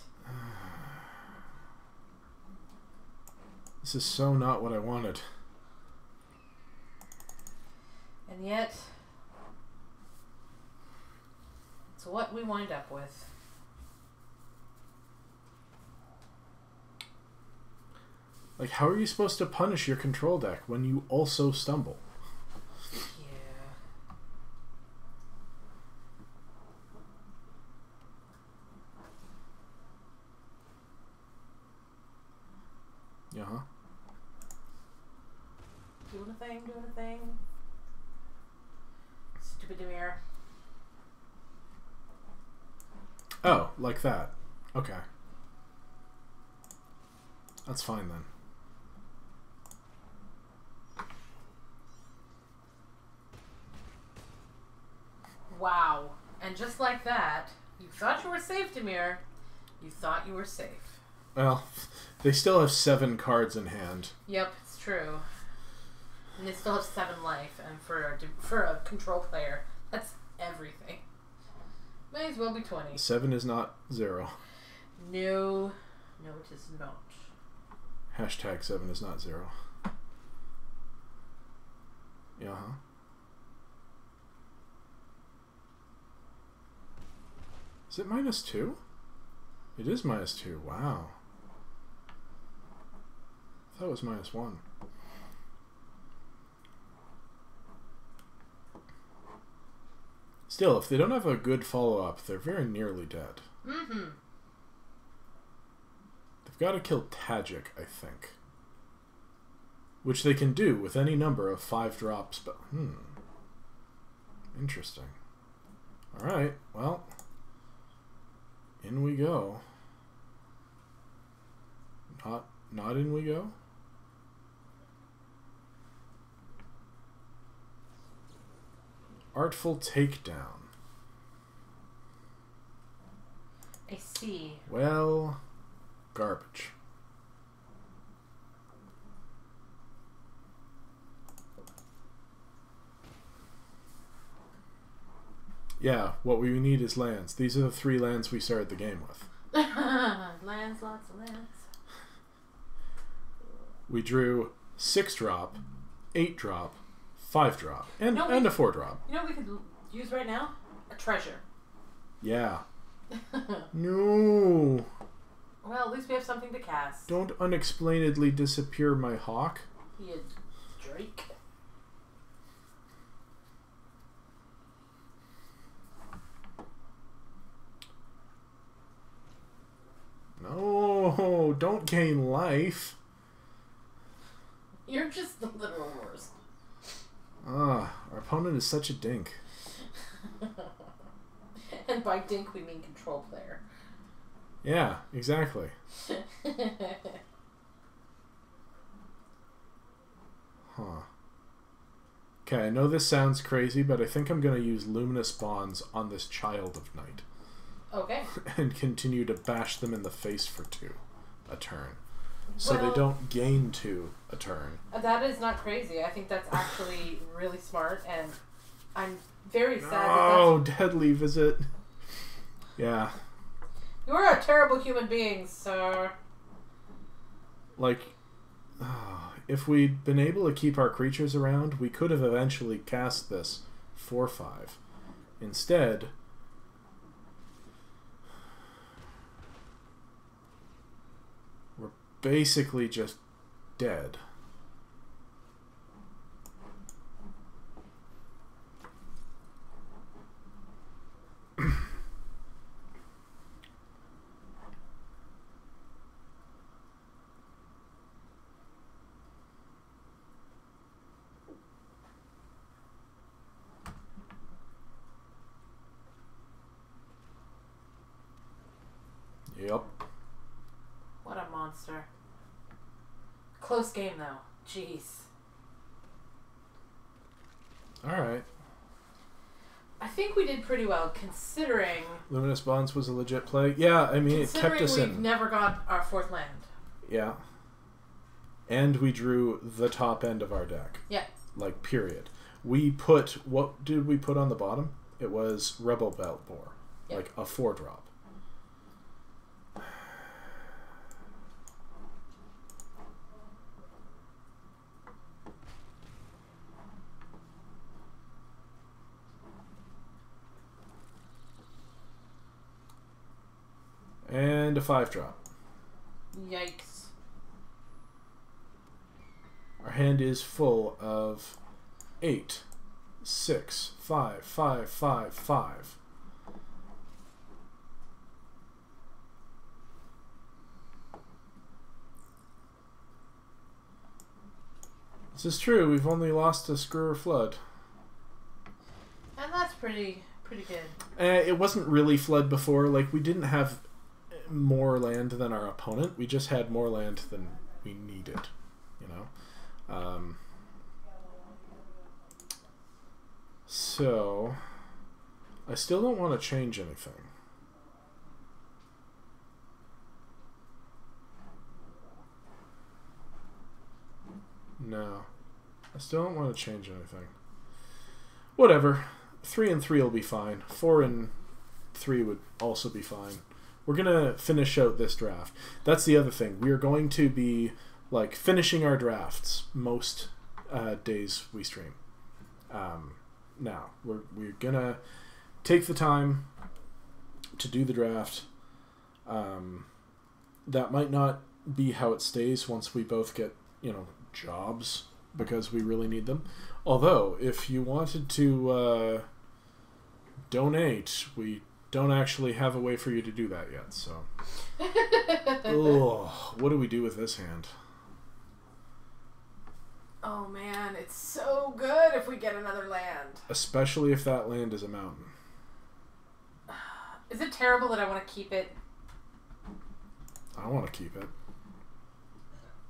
This is so not what I wanted. And yet, it's what we wind up with. Like, how are you supposed to punish your control deck when you also stumble? Yeah. Yeah. Doing a thing. Stupid Demir. Oh, like that. Okay. That's fine then. Wow. And just like that, you thought you were safe, Demir. You thought you were safe. Well, they still have 7 cards in hand. Yep, it's true. And they still have 7 life, and for a control player, that's everything. May as well be 20. 7 is not 0. No, it is not. Hashtag 7 is not 0. Yeah. Is it -2? It is -2. Wow. I thought it was -1. Still, if they don't have a good follow-up, they're very nearly dead. Mm-hmm. They've got to kill Tajik, I think. Which they can do with any number of 5 drops. But interesting. Alright, well. In we go. Not in we go? Artful Takedown. I see. Well, garbage. Yeah, what we need is lands. These are the 3 lands we started the game with. Lands, lots of lands. We drew 6 drop, 8 drop, 5 drop, and a 4 drop. You know what we could use right now? A treasure. Yeah. No. Well, at least we have something to cast. Don't unexplainedly disappear my hawk. You Drake. No, don't gain life. You're just the literal worst. Our opponent is such a dink. And by dink we mean control player. Yeah, exactly. Huh. Okay, I know this sounds crazy, but I think I'm going to use Luminous Bonds on this Child of Night. Okay. And continue to bash them in the face for 2 a turn. So Well, they don't gain 2 a turn. That is not crazy. I think that's actually really smart, and I'm very sad Oh, Deadly Visit. Yeah. You're a terrible human being, sir. Like, if we'd been able to keep our creatures around, we could have eventually cast this 4/5. Instead, we're basically just dead. Yep. What a monster. Close game, though. Jeez. Alright. I think we did pretty well, considering... Luminous Bonds was a legit play. Yeah, I mean, it kept us in. We've never got our 4th land. Yeah. And we drew the top end of our deck. Yeah. Like, period. We put... What did we put on the bottom? It was Rebel Belt Boar. Yeah. Like, a 4-drop. And a 5-drop. Yikes. Our hand is full of 8, 6, 5, 5, 5, 5. This is true. We've only lost a Screwer Flood. And that's pretty good. It wasn't really Flood before. Like, we didn't have more land than our opponent. We just had more land than we needed, you know? So, I still don't want to change anything. No. I still don't want to change anything. Whatever. 3 and 3 will be fine. 4 and 3 would also be fine. We're going to finish out this draft. That's the other thing. We are going to be, like, finishing our drafts most days we stream. Now, we're going to take the time to do the draft. That might not be how it stays once we both get, you know, jobs, because we really need them. Although, if you wanted to donate, we don't actually have a way for you to do that yet, so... Ugh, what do we do with this hand? Oh man, it's so good if we get another land. Especially if that land is a mountain. Is it terrible that I want to keep it? I want to keep it.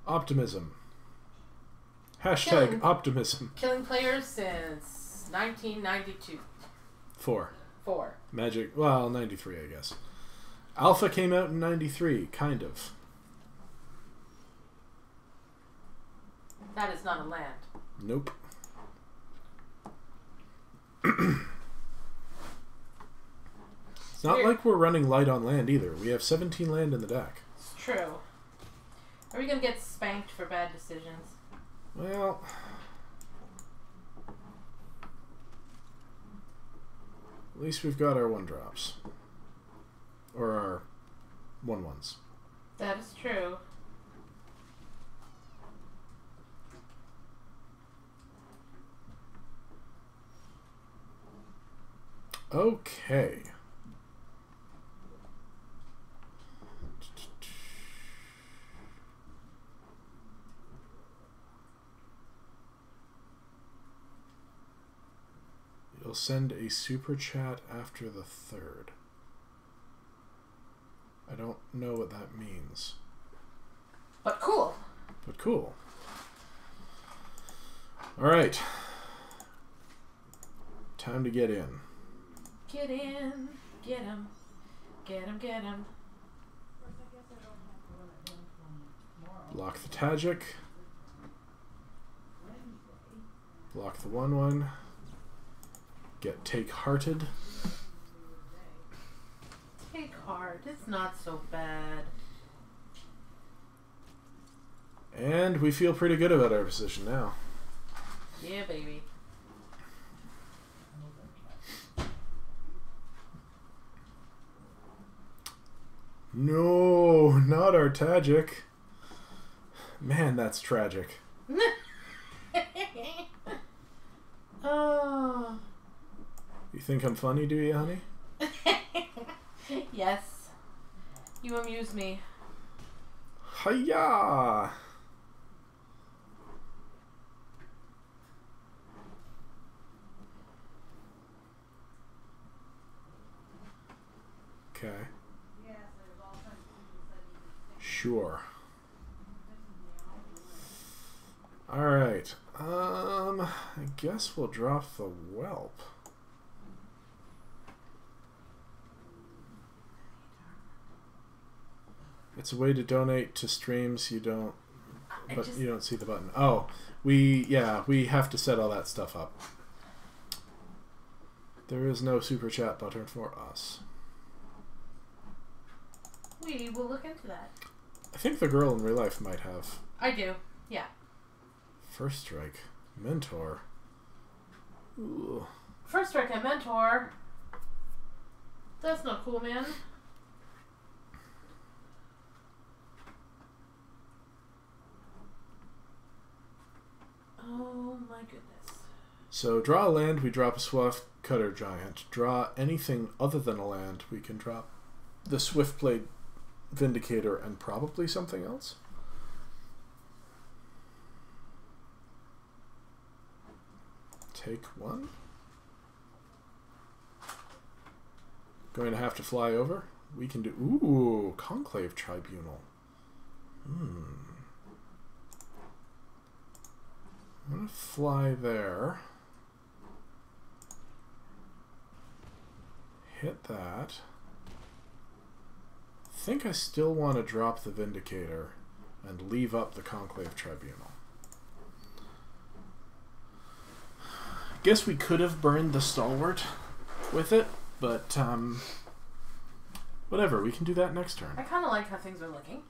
Optimism. Hashtag optimism. Killing players since 1992. 4. Magic, well, 93, I guess. Alpha came out in 93, kind of. That is not a land. Nope. It's not like we're running light on land either. We have 17 land in the deck. It's true. Are we going to get spanked for bad decisions? Well... At least we've got our 1-drops. Or our 1/1s. That is true. Okay. You'll send a super chat after the 3rd. I don't know what that means. But cool. But cool. Alright. Time to get in. Get in. Get him. Get him, get him. Block the Tajic. Block the 1/1. Get Take Hearted. Take heart. It's not so bad. And we feel pretty good about our position now. Yeah, baby. No, not our Tajic. Man, that's tragic. Oh. You think I'm funny, do you, honey? Yes. You amuse me. Hiya! Okay. Sure. Alright. I guess we'll drop the whelp. It's a way to donate to streams you don't, but you don't see the button. Oh, we have to set all that stuff up. There is no super chat button for us. We will look into that. I think the girl in real life might have. I do, yeah. First strike. Mentor. Ooh. First strike and mentor. That's not cool, man. Oh my goodness. So draw a land, we drop a Swift Cutter Giant. Draw anything other than a land, we can drop the Swiftblade Vindicator and probably something else. Take one. Going to have to fly over. We can do... Ooh, Conclave Tribunal. I'm going to fly there. Hit that. I think I still want to drop the Vindicator and leave up the Conclave Tribunal. Guess we could have burned the Stalwart with it, but whatever, we can do that next turn. I kind of like how things are looking.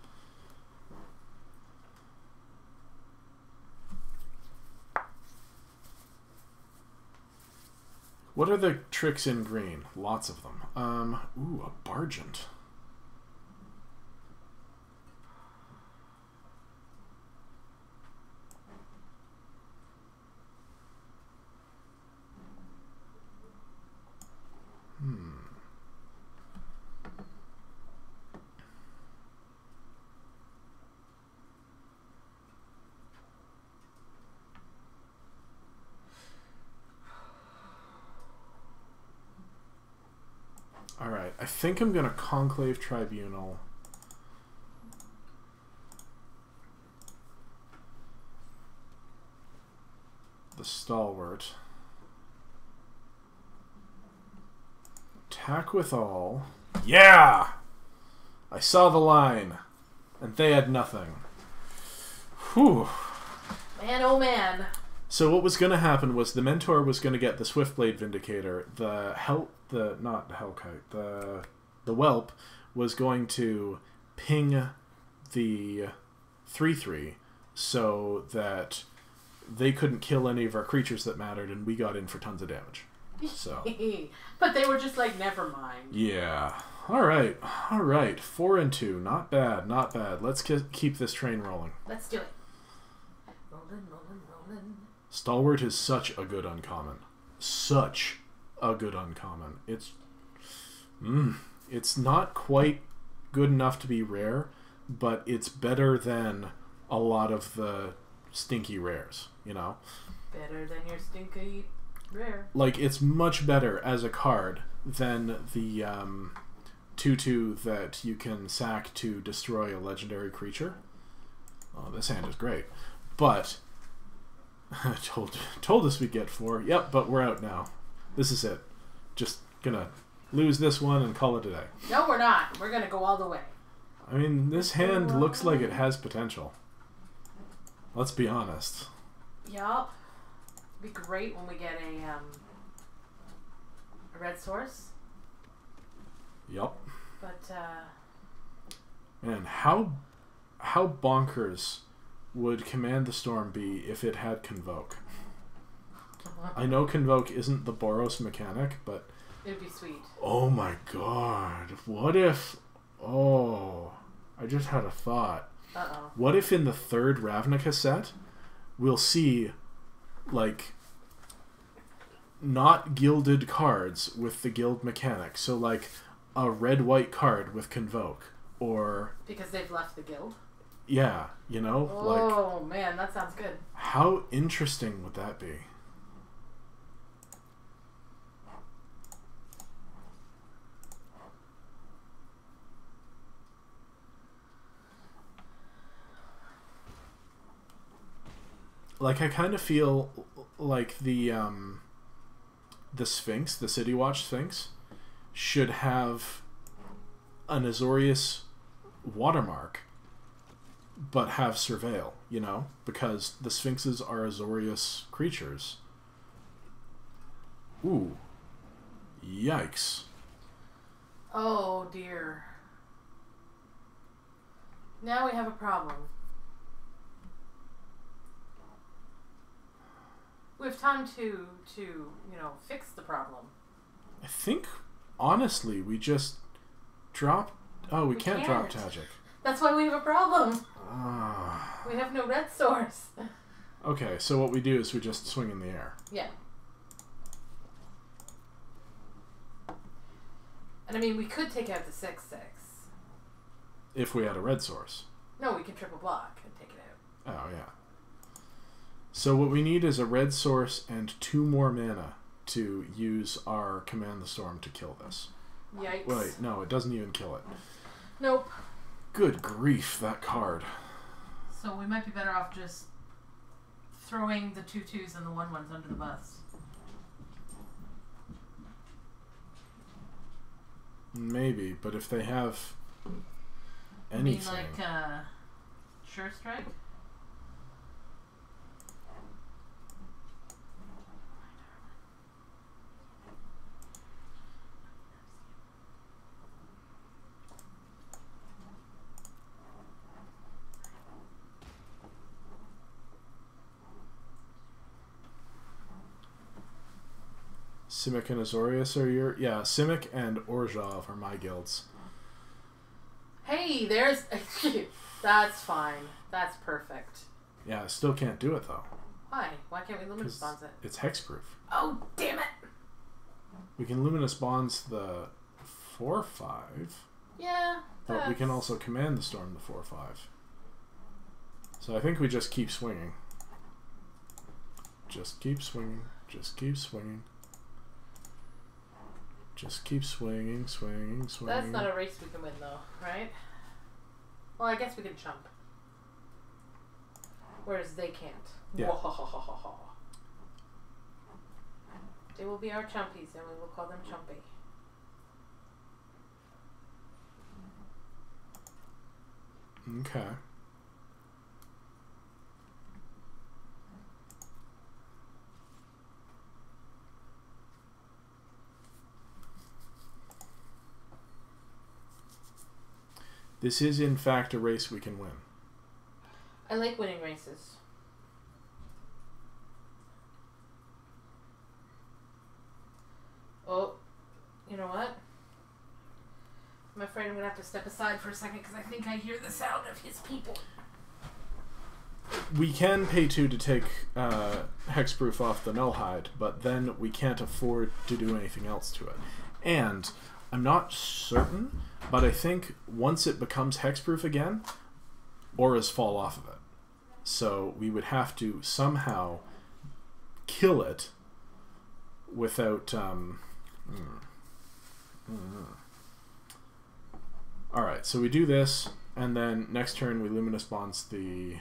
What are the tricks in green? Lots of them. Ooh, a Bargent. Alright, I think I'm going to Conclave Tribunal. The Stalwart. Attack with all. Yeah! I saw the line. And they had nothing. Whew. Man, oh man. So what was going to happen was the Mentor was going to get the Swiftblade Vindicator. The Whelp was going to ping the 3/3 so that they couldn't kill any of our creatures that mattered, and we got in for tons of damage. So, but they were just like, never mind. Yeah. All right. 4 and 2. Not bad. Not bad. Let's keep this train rolling. Let's do it. Rolling, rolling, rolling. Stalwart is such a good uncommon. Such a good uncommon. It's not quite good enough to be rare, but it's better than a lot of the stinky rares, you know? Better than your stinky rare. Like, it's much better as a card than the 2/2 that you can sack to destroy a legendary creature. Oh, this hand is great. But told us we'd get 4. Yep, but we're out now. This is it. Just gonna lose this one and call it a day. No, we're not. We're gonna go all the way. I mean, this hand looks like it has potential. Let's be honest. Yup. Be great when we get a red source. Yup. But man, how bonkers would Command the Storm be if it had Convoke? I know Convoke isn't the Boros mechanic, but... It'd be sweet. Oh my god. What if... Oh... I just had a thought. Uh-oh. What if in the third Ravnica set, we'll see, like, not gilded cards with the guild mechanic. So, like, a red-white card with Convoke. Or... Because they've left the guild? Yeah, you know? Oh, like, man, that sounds good. How interesting would that be? Like, I kind of feel like the Sphinx, the City Watch Sphinx, should have an Azorius watermark, but have Surveil, you know? Because the Sphinxes are Azorius creatures. Ooh. Yikes. Oh, dear. Now we have a problem. We have time to you know, fix the problem. I think, honestly, we just dropped... Oh, we can't drop Tajic. That's why we have a problem. We have no red source. Okay, so what we do is we just swing in the air. Yeah. And I mean, we could take out the 6/6. If we had a red source. No, we can triple block and take it out. Oh, yeah. So what we need is a red source and 2 more mana to use our Command the Storm to kill this. Yikes. Wait, no, it doesn't even kill it. Nope. Good grief, that card. So we might be better off just throwing the 2/2s and the 1/1s under the bus. Maybe, but if they have anything... You mean like, Sure Strike? Simic and Azorius are your... Yeah, Simic and Orzhov are my guilds. Hey, there's... That's fine. That's perfect. Yeah, I still can't do it, though. Why? Why can't we Luminous Bonds it? It's hexproof. Oh, damn it! We can Luminous Bonds the 4/5. Yeah, but we can also Command the Storm the 4/5. So I think we just keep swinging. Just keep swinging. Just keep swinging. Just keep swinging, swinging, swinging. That's not a race we can win, though, right? Well, I guess we can chump. Whereas they can't. Yeah. They will be our chumpies, and we will call them chumpy. Okay. This is, in fact, a race we can win. I like winning races. Oh, you know what? I'm afraid I'm going to have to step aside for a second because I think I hear the sound of his people. We can pay 2 to take hexproof off the Nullhide, but then we can't afford to do anything else to it. And I'm not certain, but I think once it becomes hexproof again, auras fall off of it. So we would have to somehow kill it without... Alright, so we do this, and then next turn we Luminous Bonds the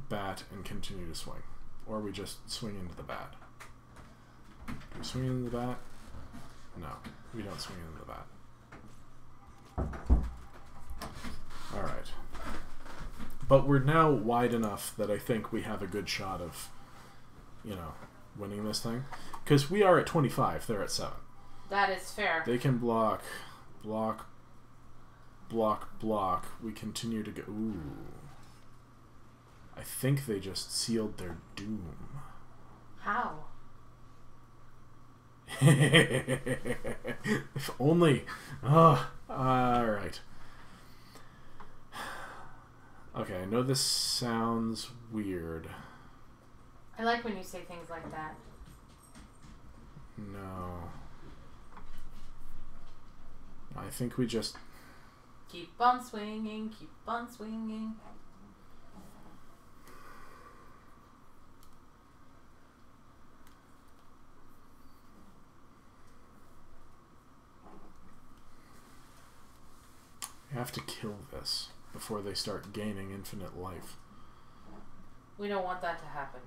bat and continue to swing. Or we just swing into the bat. Do we swing into the bat? No, we don't swing into the bat. Alright. But we're now wide enough that I think we have a good shot of, you know, winning this thing. Because we are at 25, they're at 7. That is fair. They can block, block, block. We continue to go. Ooh. I think they just sealed their doom. How? If only. Oh, alright. Okay, I know this sounds weird. I like when you say things like that. No. I think we just... Keep on swinging, keep on swinging. We have to kill this before they start gaining infinite life. We don't want that to happen.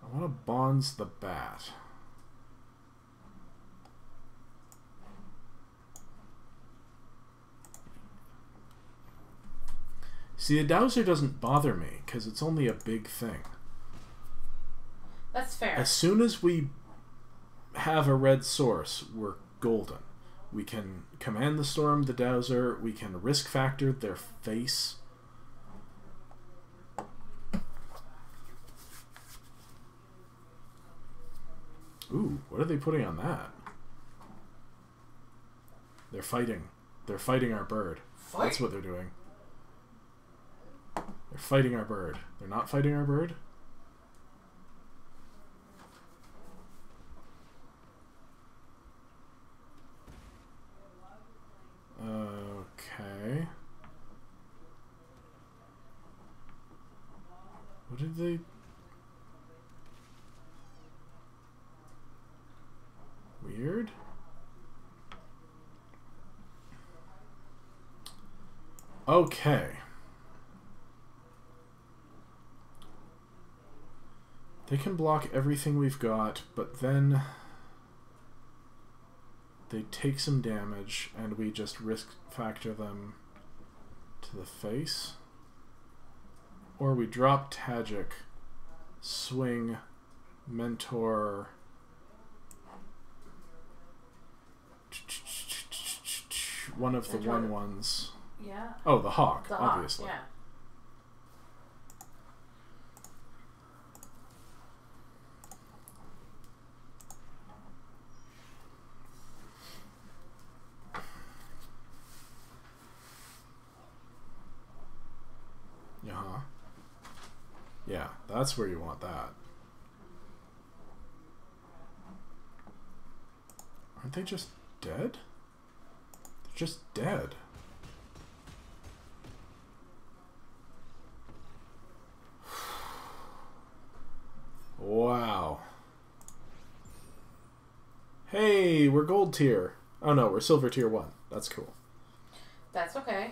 I want to bonds the bat. See, a dowser doesn't bother me because it's only a big thing. That's fair. As soon as we have a red source, we're golden. We can command the storm, the dowser. We can risk factor their face. Ooh, what are they putting on that? They're fighting. They're fighting our bird. Fight? That's what they're doing. They're fighting our bird. They're not fighting our bird? Okay. What did they... Weird. Okay. They can block everything we've got, but then they take some damage and we just risk factor them to the face. Or we drop Tajic, swing, mentor... one of the 1/1s. Yeah. Oh, the hawk, The obviously. Hawk, yeah. Uh-huh. Yeah, that's where you want that. Aren't they just dead? They're just dead. Wow. Hey, we're gold tier. Oh no, we're silver tier 1. That's cool. That's okay.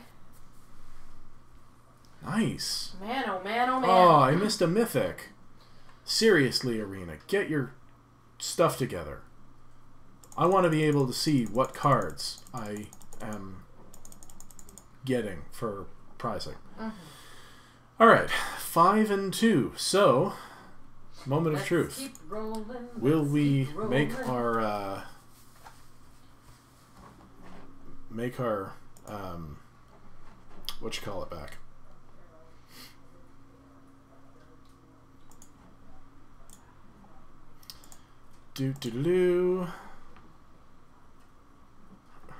Nice. Man, oh man, oh man. Oh, I missed a mythic. Seriously, Arena, get your stuff together. I want to be able to see what cards I am getting for prizing. Alright, 5 and 2. So, moment of truth. Keep rolling, Will we keep rolling. make our what you call it back? Do.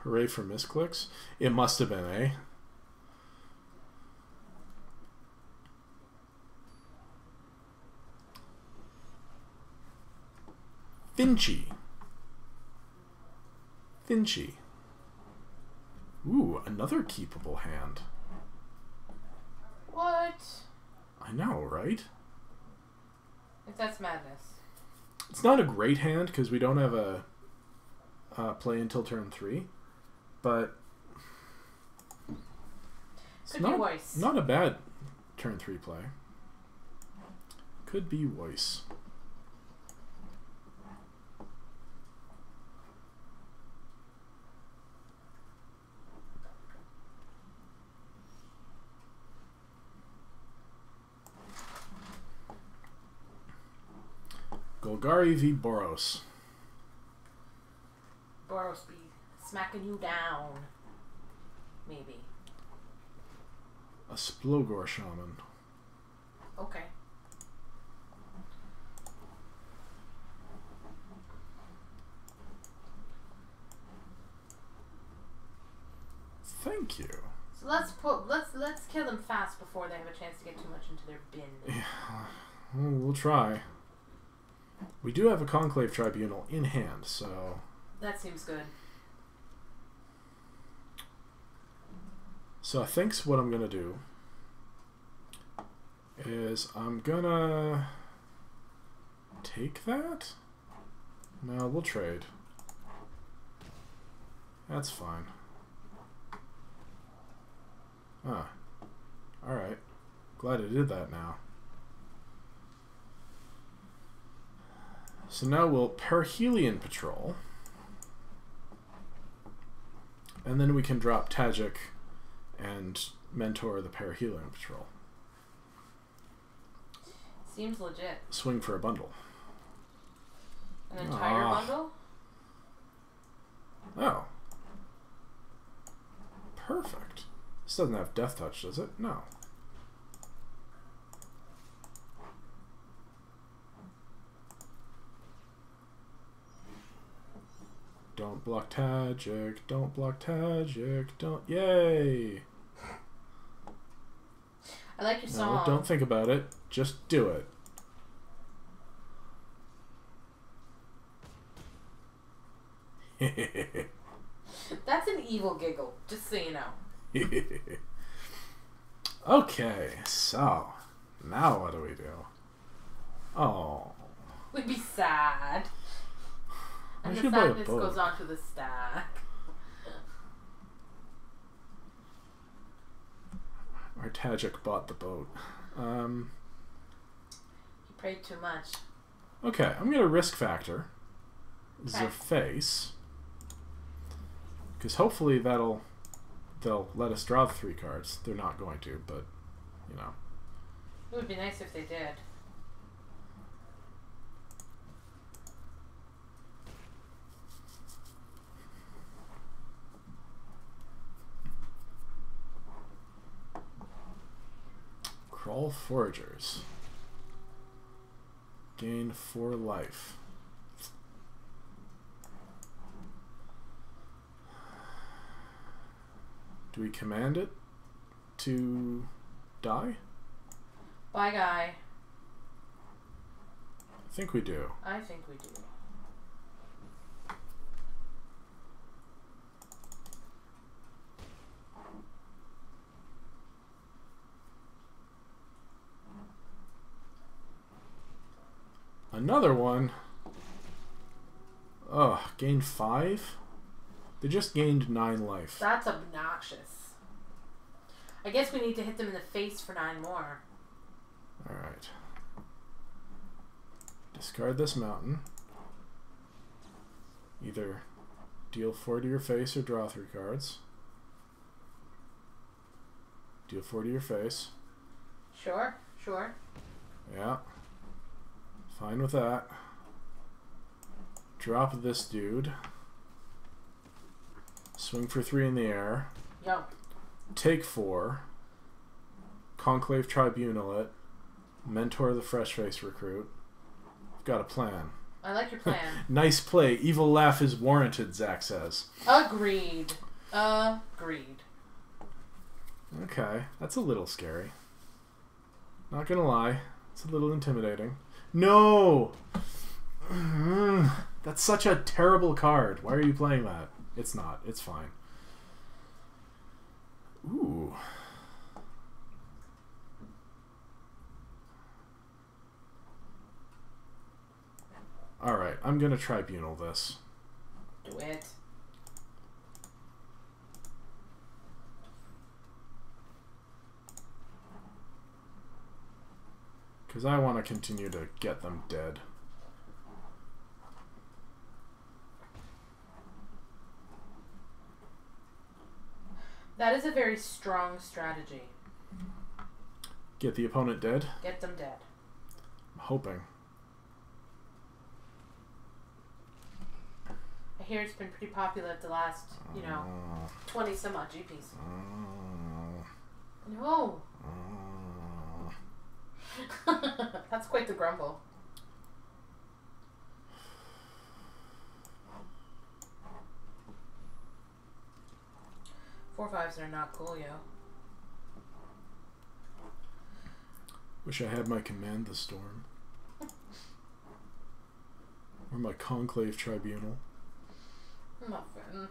Hooray for misclicks. It must have been, eh? Vinci. Ooh, another keepable hand. What? I know, right? If that's madness. It's not a great hand because we don't have a play until turn 3, but Could be worse. Not a bad turn 3 play. Could be worse. Golgari v Boros. Boros be Smacking you down. Maybe. A Splogor Shaman. Okay. Thank you. So let's kill them fast before they have a chance to get too much into their bin. Yeah. Well, we'll try. We do have a Conclave Tribunal in hand, so... That seems good. So I think what I'm going to do is I'm going to take that? No, we'll trade. That's fine. Ah. Alright. Glad I did that now. So now we'll Perihelion Patrol. And then we can drop Tajik and mentor the Perihelion Patrol. Seems legit. Swing for a bundle. An entire bundle? Oh. Perfect. This doesn't have Death Touch, does it? No. Don't block Tajik, don't block Tajik, don't... Yay! I like your song. No, don't think about it. Just do it. That's an evil giggle, just so you know. Okay, so now what do we do? Oh. We'd be sad. And the sadness goes on to the stack. Our Tajik bought the boat. He prayed too much. Okay, I'm going to risk factor Okay. the face. Because hopefully they'll let us draw the 3 cards. They're not going to, but, you know. It would be nice if they did. Crawl Foragers. Gain 4 life. Do we command it to die? Bye, guy. I think we do. I think we do. Another one. Ugh, gained 5? They just gained 9 life. That's obnoxious. I guess we need to hit them in the face for 9 more. Alright. Discard this mountain. Either deal 4 to your face or draw 3 cards. Deal 4 to your face. Sure, sure. Yeah. Fine with that. Drop this dude. Swing for 3 in the air. Yo. Take 4. Conclave Tribunal it. Mentor the Fresh Face Recruit. I've got a plan. I like your plan. Nice play. Evil laugh is warranted, Zach says. Agreed. Agreed. Okay, that's a little scary. Not gonna lie. It's a little intimidating. No! That's such a terrible card. Why are you playing that? It's not. It's fine. Ooh. Alright, I'm gonna tribunal this. Do it. Because I want to continue to get them dead. That is a very strong strategy. Get the opponent dead? Get them dead. I'm hoping. I hear it's been pretty popular at the last, 20 some odd GPs. No. That's quite the grumble. 4/5s are not cool, yo. Wish I had my Command the Storm. Or my Conclave Tribunal. Muffin.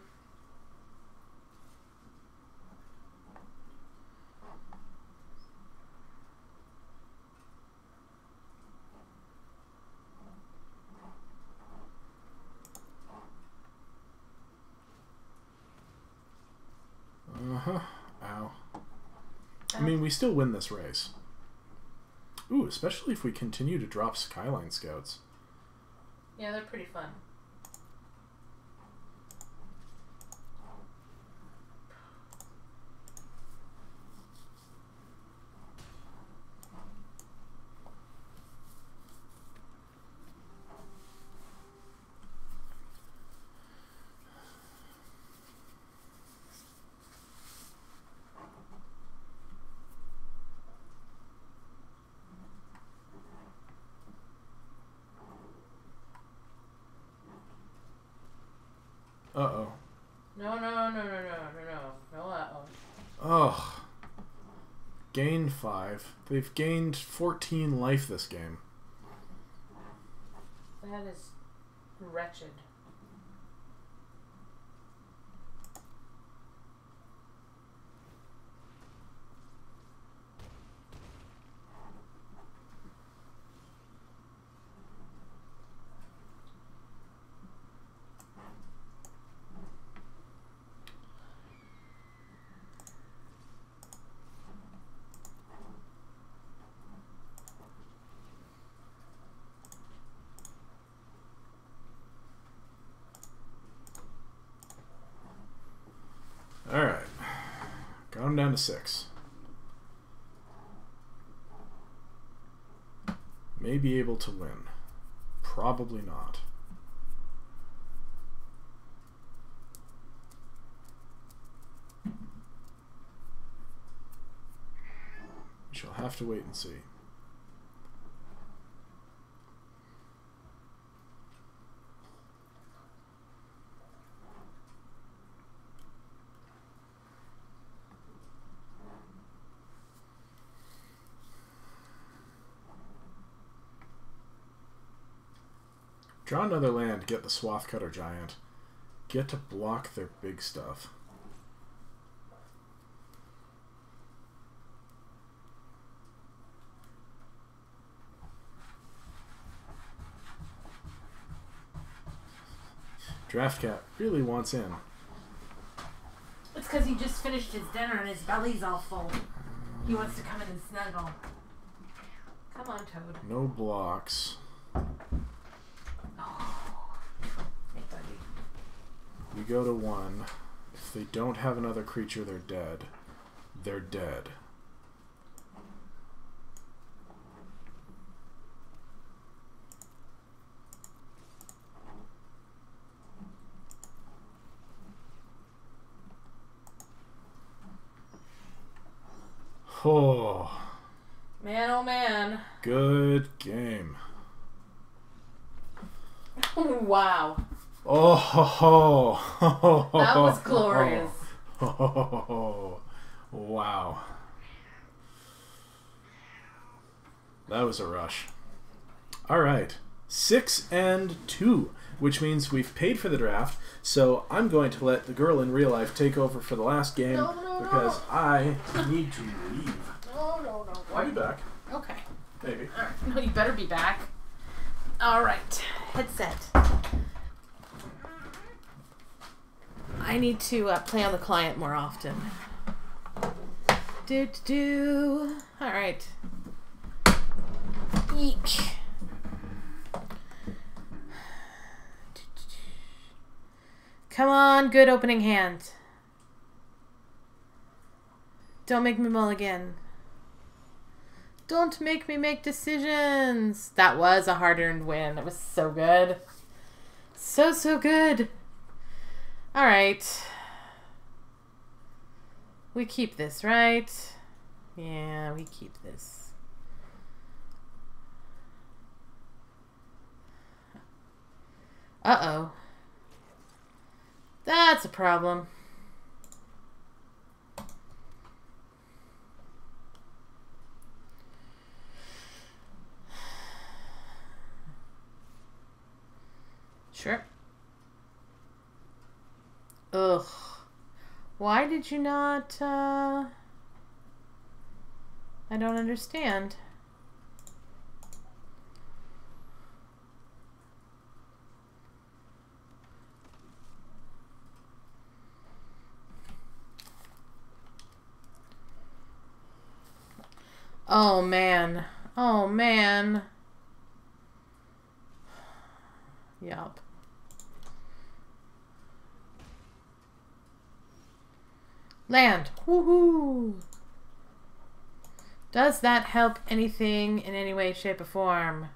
Ow. I mean, we still win this race. Ooh, especially if we continue to drop Skyline Scouts. Yeah, they're pretty fun. Uh-oh. No, uh-oh. Ugh. Gain 5. They've gained 14 life this game. That is wretched. Alright. Got him down to 6. May be able to win. Probably not. We shall have to wait and see. Draw another land, get the Swath Cutter Giant. Get to block their big stuff. Draft Cat really wants in. It's because he just finished his dinner and his belly's all full. He wants to come in and snuggle. Come on, Toad. No blocks. We go to 1. If they don't have another creature, they're dead. They're dead. Oh. Man, oh man. Good game. Wow. Oh, ho, ho. That was glorious. Oh, wow. That was a rush. All right. 6 and 2, which means we've paid for the draft. So I'm going to let the girl in real life take over for the last game because I need to leave. No. I'll be back. Okay. Maybe. All right. No, you better be back. All right. Headset. I need to play on the client more often. All right. Eek. Come on, good opening hand. Don't make me mulligan. Don't make me make decisions. That was a hard-earned win. It was so good. So good. Alright. We keep this, right? Yeah, we keep this. Uh-oh. That's a problem. Sure. Ugh. Why did you not, I don't understand. Oh, man. Oh, man. Yup. Land. Woohoo! Does that help anything in any way, shape, or form?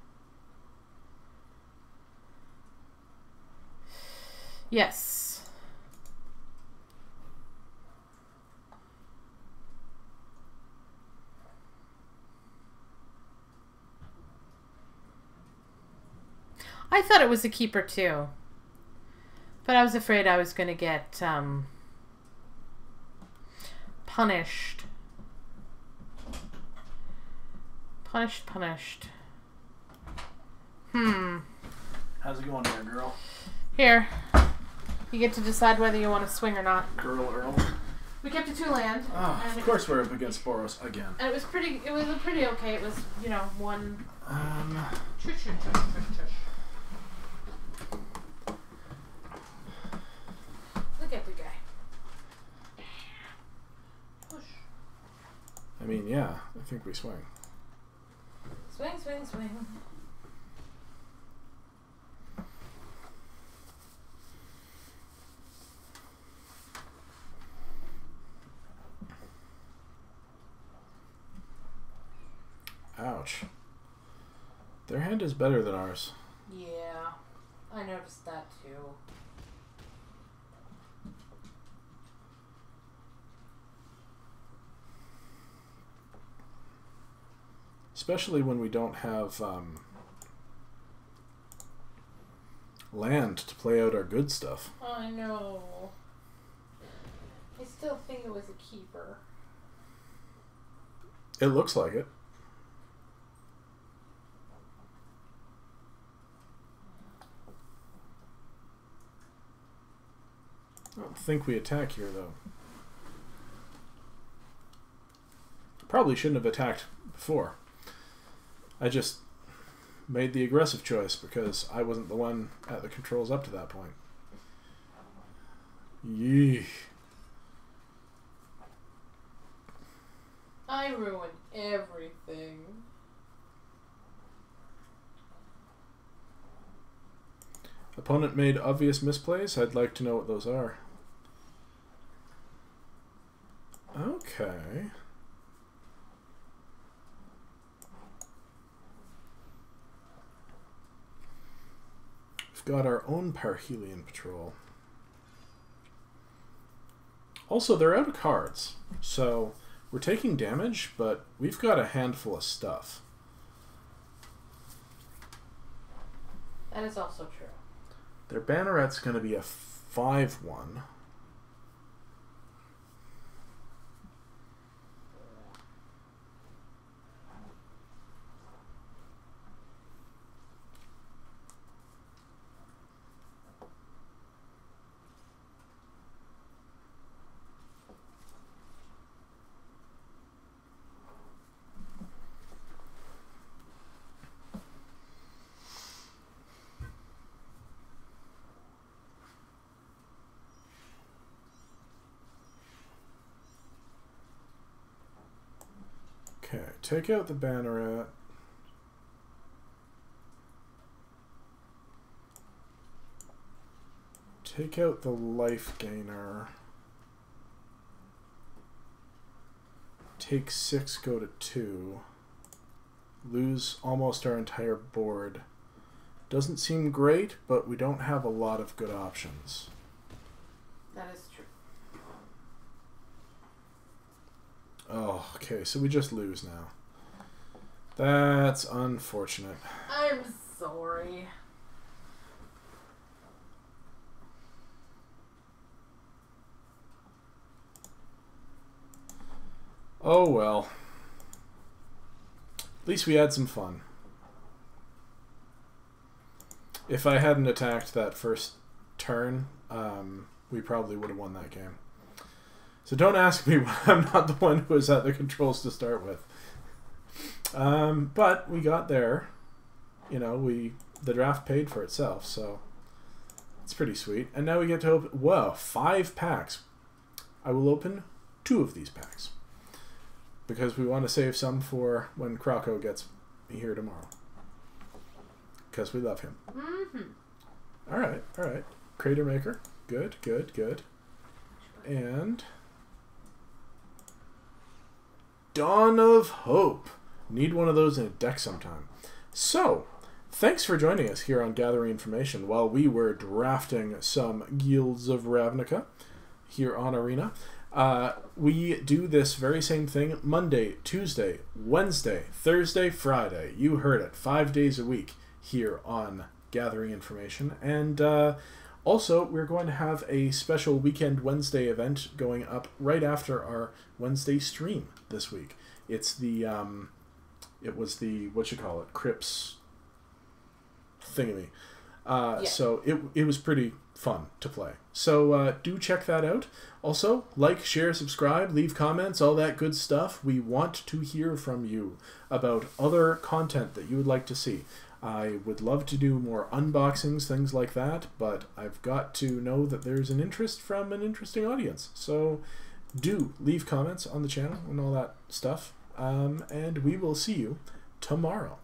Yes. I thought it was a keeper too. But I was afraid I was going to get punished. Punished. How's it going there, girl? Here. You get to decide whether you want to swing or not. Girl Earl. We kept a 2 land. Oh, of course we're up against Boros again. And it was pretty okay. It was, you know, one... Look at the guy. Push. I mean, yeah, I think we swing. Swing. Ouch. Their hand is better than ours. Yeah, I noticed that too. Especially when we don't have land to play out our good stuff. I know. I still think it was a keeper. It looks like it. I don't think we attack here, though. Probably shouldn't have attacked before. I just made the aggressive choice because I wasn't the one at the controls up to that point. Yee. I ruined everything. Opponent made obvious misplays. I'd like to know what those are. Okay. We've got our own Parhelion patrol. Also, they're out of cards, so we're taking damage, but we've got a handful of stuff. That is also true. Their banneret's going to be a 5/1. Okay, take out the banneret. Take out the life gainer. Take 6, go to 2. Lose almost our entire board. Doesn't seem great, but we don't have a lot of good options. That is true. Oh, okay, so we just lose now. That's unfortunate. I'm sorry. Oh well. At least we had some fun. If I hadn't attacked that first turn, we probably would have won that game. So don't ask me why I'm not the one who was at the controls to start with. But we got there. You know, the draft paid for itself, so it's pretty sweet. And now we get to open, whoa, 5 packs. I will open 2 of these packs, because we want to save some for when Croco gets here tomorrow. Because we love him. Mm-hmm. Alright, alright. Crater Maker. Good, good, good. And Dawn of Hope. Need one of those in a deck sometime. So, thanks for joining us here on Gathering Information while we were drafting some Guilds of Ravnica here on Arena. We do this very same thing Monday, Tuesday, Wednesday, Thursday, Friday. You heard it. 5 days a week here on Gathering Information. And also, we're going to have a special Weekend Wednesday event going up right after our Wednesday stream this week. It's the, it was the, what you call it, Crips thingy. Yeah. So it was pretty fun to play. So do check that out. Also, like, share, subscribe, leave comments, all that good stuff. We want to hear from you about other content that you would like to see. I would love to do more unboxings, things like that, but I've got to know that there's an interest from an interesting audience. So do leave comments on the channel and all that stuff. And we will see you tomorrow.